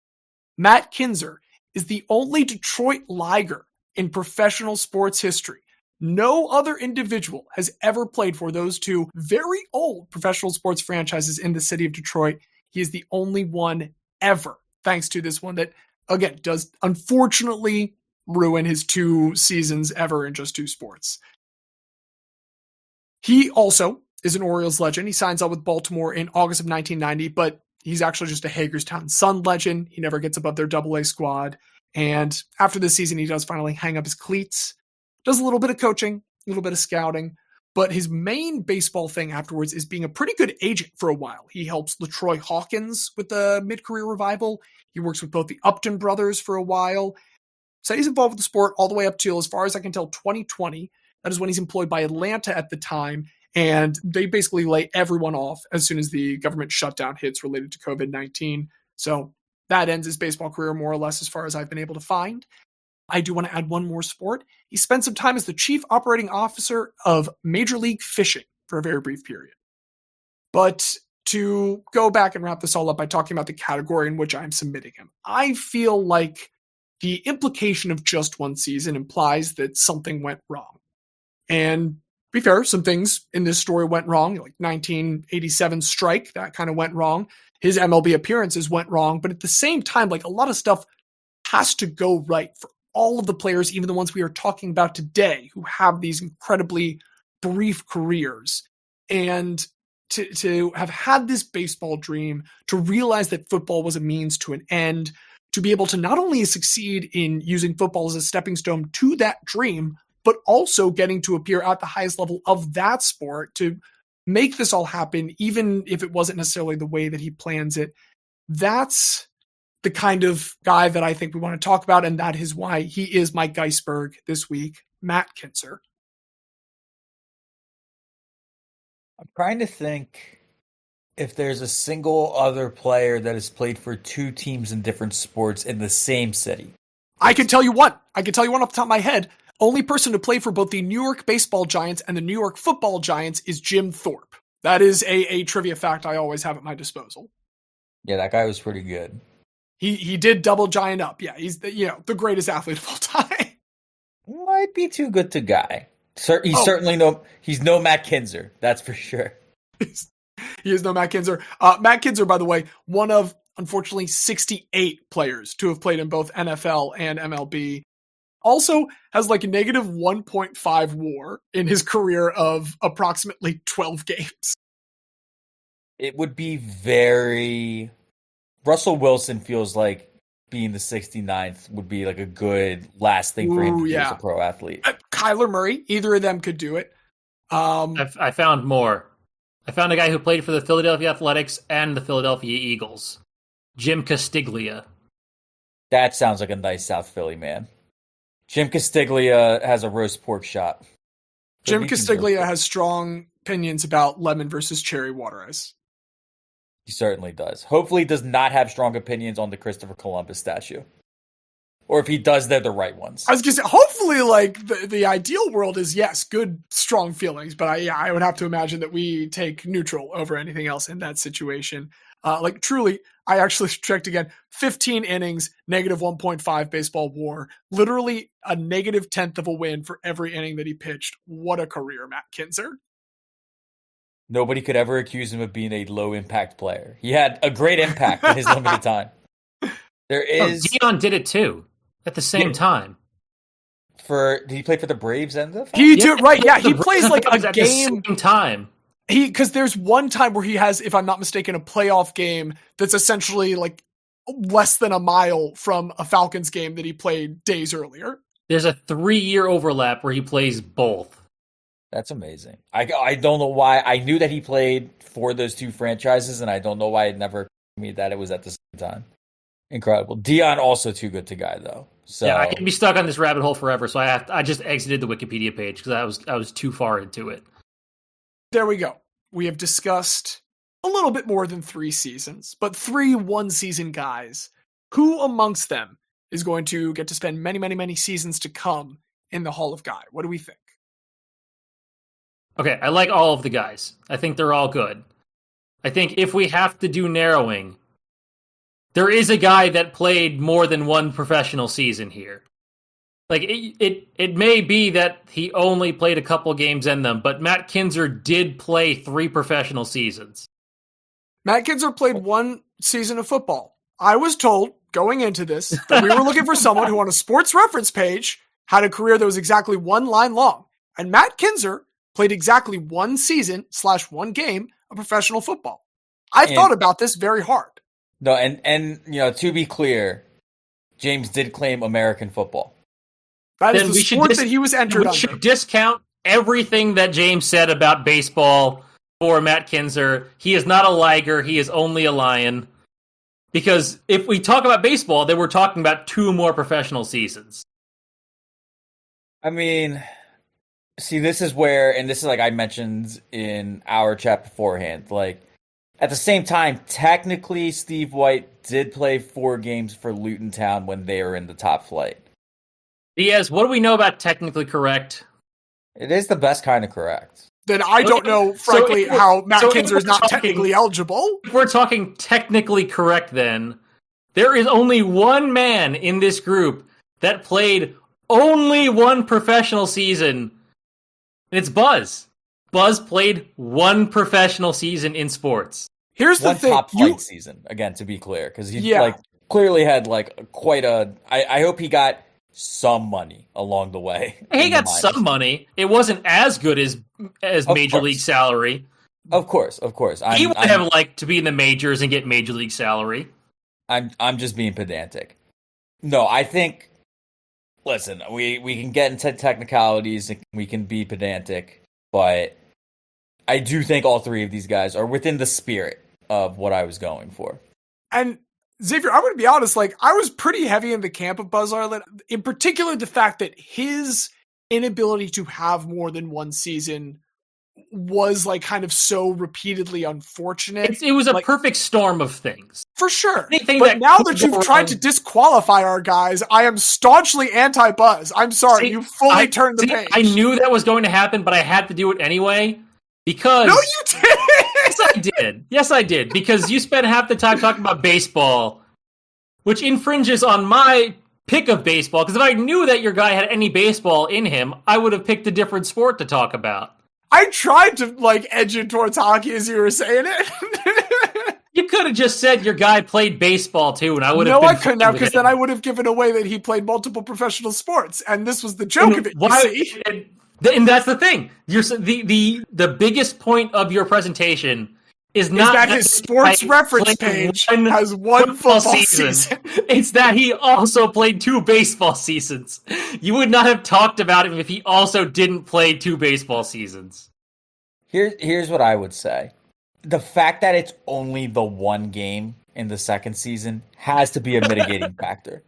Matt Kinzer is the only Detroit Liger in professional sports history. No other individual has ever played for those 2 very old professional sports franchises in the city of Detroit. He is the only one ever, thanks to this one that, again, does unfortunately ruin his 2 seasons ever in just 2 sports. He also is an Orioles legend. He signs up with Baltimore in August of 1990, but he's actually just a Hagerstown Sun legend. He never gets above their AA squad. And after this season, he does finally hang up his cleats, does a little bit of coaching, a little bit of scouting, but his main baseball thing afterwards is being a pretty good agent for a while. He helps LaTroy Hawkins with the mid-career revival. He works with both the Upton brothers for a while. So he's involved with the sport all the way up till, as far as I can tell, 2020. That is when he's employed by Atlanta at the time, and they basically lay everyone off as soon as the government shutdown hits related to COVID-19. So that ends his baseball career more or less as far as I've been able to find. I do want to add one more sport. He spent some time as the chief operating officer of Major League Fishing for a very brief period. But to go back and wrap this all up by talking about the category in which I'm submitting him, I feel like the implication of just 1 season implies that something went wrong. And be fair, some things in this story went wrong, like 1987 strike, that kind of went wrong. His MLB appearances went wrong. But at the same time, like a lot of stuff has to go right for all of the players, even the ones we are talking about today, who have these incredibly brief careers. And to have had this baseball dream, to realize that football was a means to an end, to be able to not only succeed in using football as a stepping stone to that dream, but also getting to appear at the highest level of that sport, to make this all happen, even if it wasn't necessarily the way that he plans it. That's the kind of guy that I think we want to talk about, and that is why he is my Geisberg this week, Matt Kinzer. I'm trying to think if there's a single other player that has played for two teams in different sports in the same city. I can tell you one. Off the top of my head. Only person to play for both the New York Baseball Giants and the New York Football Giants is Jim Thorpe. That is a trivia fact I always have at my disposal. Yeah, that guy was pretty good. He did double giant up. Yeah, he's the greatest athlete of all time. Might be too good to Guy. He's no Matt Kinzer, that's for sure. He is no Matt Kinzer. Matt Kinzer, by the way, one of, unfortunately, 68 players to have played in both NFL and MLB. Also has like a negative 1.5 WAR in his career of approximately 12 games. It would be very... Russell Wilson feels like being the 69th would be like a good last thing for him to do as a pro athlete. Kyler Murray, either of them could do it. I found more. I found a guy who played for the Philadelphia Athletics and the Philadelphia Eagles. Jim Castiglia. That sounds like a nice South Philly man. Jim Castiglia has a roast pork shop. Jim Castiglia has strong opinions about lemon versus cherry water ice. He certainly does. Hopefully he does not have strong opinions on the Christopher Columbus statue. Or if he does, they're the right ones. I was going to say, hopefully, like, the ideal world is, yes, good, strong feelings. But I would have to imagine that we take neutral over anything else in that situation. Truly, I actually checked again, 15 innings, negative 1.5 baseball WAR. Literally a negative 10th of a win for every inning that he pitched. What a career, Matt Kinzer. Nobody could ever accuse him of being a low-impact player. He had a great impact in his limited time. Dion did it too, at the same time. Did he play for the Braves and the? He did, right? Yeah, he plays like a at game. The same time. Because there's one time where he has, if I'm not mistaken, a playoff game that's essentially like less than a mile from a Falcons game that he played days earlier. There's a 3-year overlap where he plays both. That's amazing. I don't know why. I knew that he played for those two franchises, and I don't know why it never occurred to me that it was at the same time. Incredible. Dion also too good to Guy though. So yeah, I can be stuck on this rabbit hole forever. So I just exited the Wikipedia page because I was too far into it. There we go. We have discussed a little bit more than 3 seasons, but 3 one-season guys. Who amongst them is going to get to spend many, many, many seasons to come in the Hall of Guy? What do we think? Okay, I like all of the guys. I think they're all good. I think if we have to do narrowing, there is a guy that played more than one professional season here. Like, it may be that he only played a couple games in them, but Matt Kinzer did play 3 professional seasons. Matt Kinzer played 1 season of football. I was told, going into this, that we were looking for someone who on a sports reference page had a career that was exactly 1 line long. And Matt Kinzer played exactly 1 season / 1 game of professional football. I thought about this very hard. No, and to be clear, James did claim American football. That is the sport that he was entered under. We should discount everything that James said about baseball for Matt Kinzer. He is not a Liger. He is only a Lion. Because if we talk about baseball, then we're talking about 2 more professional seasons. I mean, see, this is where, and this is like I mentioned in our chat beforehand, like, at the same time, technically, Steve White did play 4 games for Luton Town when they were in the top flight. Diaz, what do we know about technically correct? It is the best kind of correct. Then I don't know, frankly, how Matt Kinzer is not technically eligible. If we're talking technically correct, then, there is only 1 man in this group that played only 1 professional season And it's Buzz. Buzz played one professional season in sports. Here's the One thing. top flight season, again, to be clear, because he Yeah. like clearly had like quite a. I hope he got some money along the way. He in got the minors. some money. It wasn't as good as Major course. League salary. Of course. He would have liked to be in the majors and get Major League salary. I'm just being pedantic. No, I think. Listen, we can get into technicalities and we can be pedantic, but I do think all three of these guys are within the spirit of what I was going for. And Xavier, I'm going to be honest, like, I was pretty heavy in the camp of Buzz Arlett, in particular the fact that his inability to have more than one season was, like, kind of so repeatedly unfortunate. It was a like, perfect storm of things. For sure. Anything But that now could that go you've tried wrong- to disqualify our guys, I am staunchly anti-Buzz. I'm sorry, you fully turned the page. I knew that was going to happen, but I had to do it anyway because... No, you did! Yes, I did. Yes, I did. Because you spent half the time talking about baseball, which infringes on my pick of baseball. Because if I knew that your guy had any baseball in him, I would have picked a different sport to talk about. I tried to, like, edge it towards hockey as you were saying it. You could have just said your guy played baseball too, and I would have. No, been I couldn't have, because then I would have given away that he played multiple professional sports, and this was the joke of it. You see? And that's the thing. The biggest point of your presentation is not that his sports I reference played page has one football season. It's that he also played 2 baseball seasons. You would not have talked about him if he also didn't play 2 baseball seasons. Here's what I would say. The fact that it's only the one game in the second season has to be a mitigating factor.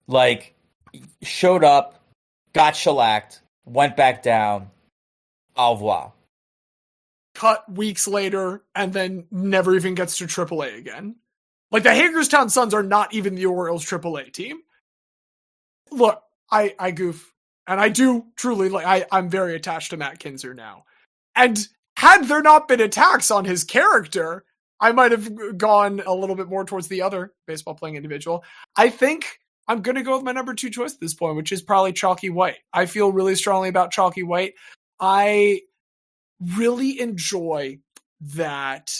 Like, showed up, got shellacked, went back down, au revoir. Cut weeks later, and then never even gets to AAA again. Like, the Hagerstown Suns are not even the Orioles AAA team. Look, I goof, and I do truly, like, I'm very attached to Matt Kinzer now. And had there not been attacks on his character, I might have gone a little bit more towards the other baseball playing individual. I think I'm going to go with my number 2 choice at this point, which is probably Chalky White. I feel really strongly about Chalky White. I really enjoy that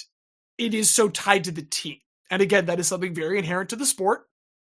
it is so tied to the team. And again, that is something very inherent to the sport.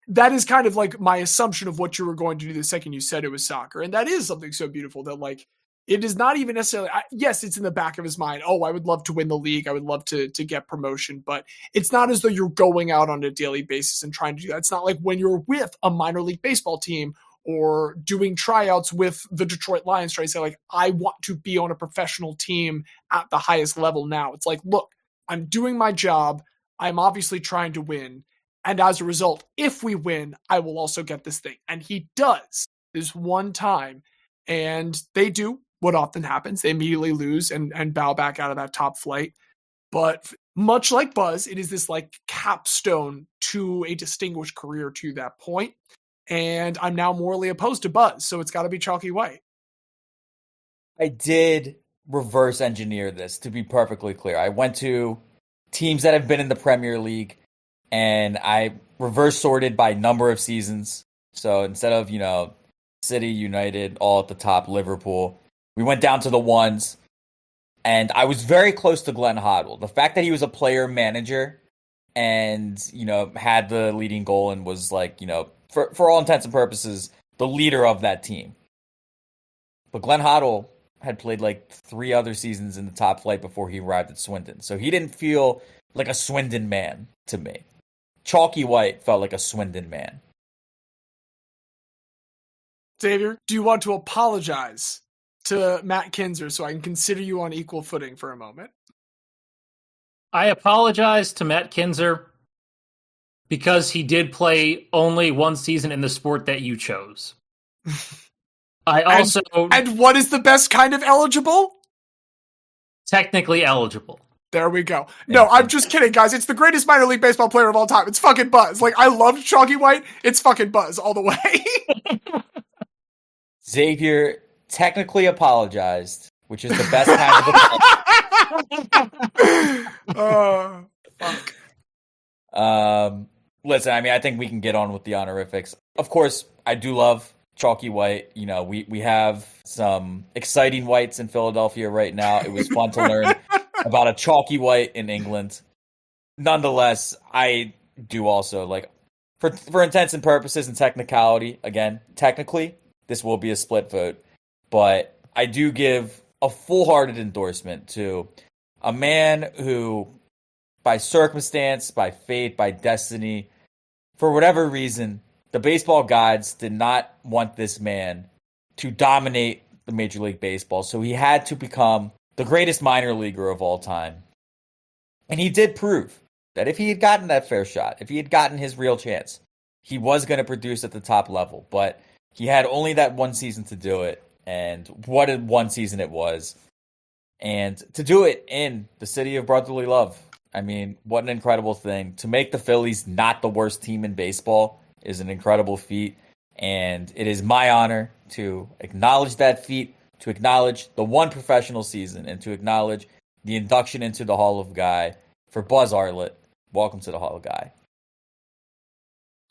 That is kind of like my assumption of what you were going to do the second you said it was soccer. And that is something so beautiful that, like, it is not even necessarily, yes, it's in the back of his mind. Oh, I would love to win the league. I would love to get promotion, but it's not as though you're going out on a daily basis and trying to do that. It's not like when you're with a minor league baseball team or doing tryouts with the Detroit Lions trying to say, like, I want to be on a professional team at the highest level now. It's like, look, I'm doing my job. I'm obviously trying to win. And as a result, if we win, I will also get this thing. And he does this one time. And they do what often happens. They immediately lose and bow back out of that top flight. But much like Buzz, it is this, like, capstone to a distinguished career to that point. And I'm now morally opposed to Buzz, so it's got to be Chalky White. I did reverse engineer this, to be perfectly clear. I went to teams that have been in the Premier League, and I reverse sorted by number of seasons. So instead of, City, United, all at the top, Liverpool, we went down to the ones, and I was very close to Glenn Hoddle. The fact that he was a player manager and, had the leading goal and was, like, for all intents and purposes, the leader of that team. But Glenn Hoddle had played, like, 3 other seasons in the top flight before he arrived at Swindon. So he didn't feel like a Swindon man to me. Chalky White felt like a Swindon man. Xavier, do you want to apologize to Matt Kinzer so I can consider you on equal footing for a moment? I apologize to Matt Kinzer because he did play only one season in the sport that you chose. I also... And what is the best kind of eligible? Technically eligible. There we go. No, I'm just kidding, guys. It's the greatest minor league baseball player of all time. It's fucking Buzz. Like, I loved Chalky White. It's fucking Buzz all the way. Xavier technically apologized, which is the best kind of Fuck. Listen, I mean, I think we can get on with the honorifics. Of course, I do love Chalky White. You know, we have some exciting whites in Philadelphia right now. It was fun to learn about a Chalky White in England. Nonetheless, I do also like for intents and purposes and technicality. Again, technically, this will be a split vote, but I do give a full-hearted endorsement to a man who, by circumstance, by fate, by destiny, for whatever reason, the baseball gods did not want this man to dominate the Major League Baseball, so he had to become the greatest minor leaguer of all time. And he did prove that if he had gotten that fair shot, if he had gotten his real chance, he was going to produce at the top level. But he had only that one season to do it, and what a one season it was. And to do it in the city of brotherly love, I mean, what an incredible thing. To make the Phillies not the worst team in baseball is an incredible feat, and it is my honor to acknowledge that feat, to acknowledge the one professional season, and to acknowledge the induction into the Hall of Guy for Buzz Arlett. Welcome to the Hall of Guy.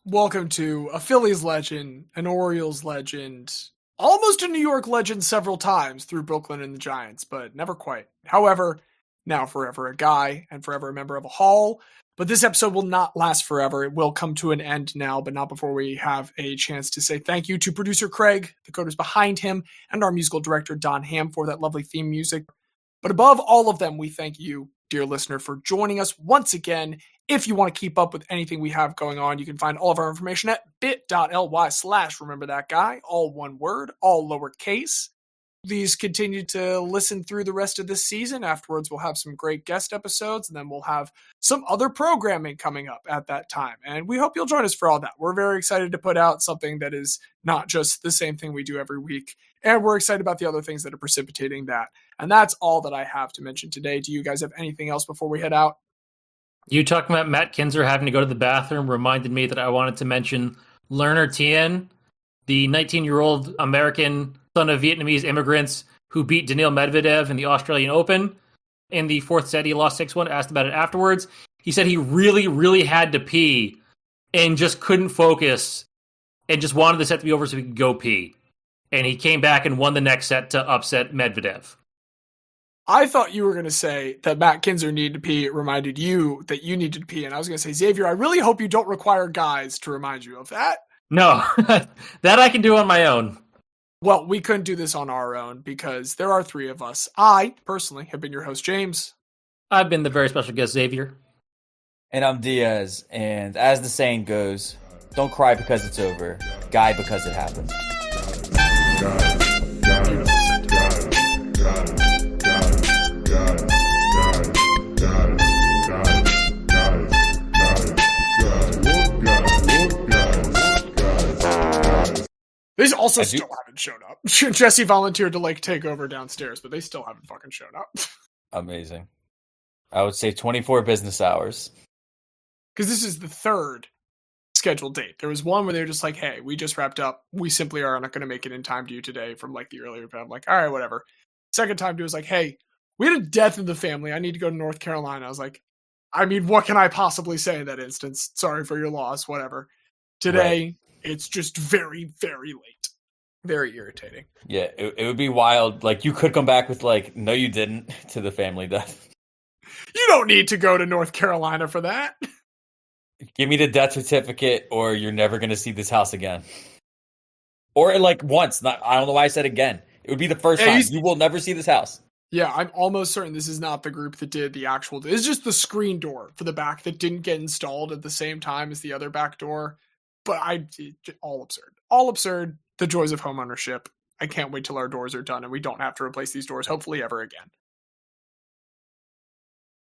Welcome to a Phillies legend, an Orioles legend, almost a New York legend several times through Brooklyn and the Giants, but never quite. However, now forever a Guy and forever a member of a Hall. But this episode will not last forever. It will come to an end now, but not before we have a chance to say thank you to producer Craig, the coders behind him, and our musical director Don Ham for that lovely theme music. But above all of them, we thank you, dear listener, for joining us once again. If you want to keep up with anything we have going on, you can find all of our information at bit.ly/rememberthatguy, all one word, all lowercase. Please continue to listen through the rest of this season. Afterwards, we'll have some great guest episodes, and then we'll have some other programming coming up at that time. And we hope you'll join us for all that. We're very excited to put out something that is not just the same thing we do every week. And we're excited about the other things that are precipitating that. And that's all that I have to mention today. Do you guys have anything else before we head out? You talking about Matt Kinzer having to go to the bathroom reminded me that I wanted to mention Lerner Tien, the 19-year-old American son of Vietnamese immigrants who beat Daniil Medvedev in the Australian Open. In the fourth set, he lost 6-1, asked about it afterwards. He said he really, really had to pee and just couldn't focus and just wanted the set to be over so he could go pee. And he came back and won the next set to upset Medvedev. I thought you were going to say that Matt Kinzer needed to pee. It reminded you that you needed to pee. And I was going to say, Xavier, I really hope you don't require guys to remind you of that. No, that I can do on my own. Well, we couldn't do this on our own because there are three of us. I, personally, have been your host, James. I've been the very special guest, Xavier. And I'm Diaz, and as the saying goes, don't cry because it's over, Guy because it happened. They also still haven't shown up. Jesse volunteered to take over downstairs, but they still haven't fucking shown up. Amazing. I would say 24 business hours. Because this is the third scheduled date. There was one where they were just like, hey, we just wrapped up. We simply are not going to make it in time to you today from the earlier, but I'm like, all right, whatever. Second time it was like, hey, we had a death in the family. I need to go to North Carolina. I was like, I mean, what can I possibly say in that instance? Sorry for your loss, whatever. Today, right. It's just very, very late. Very irritating. Yeah, it would be wild. You could come back with no, you didn't to the family death. You don't need to go to North Carolina for that. Give me the death certificate or you're never going to see this house again. Or once. I don't know why I said again. It would be the first time. You will never see this house. Yeah, I'm almost certain this is not the group that did the actual... It's just the screen door for the back that didn't get installed at the same time as the other back door. But all absurd. All absurd. The joys of home ownership. I can't wait till our doors are done and we don't have to replace these doors, hopefully ever again.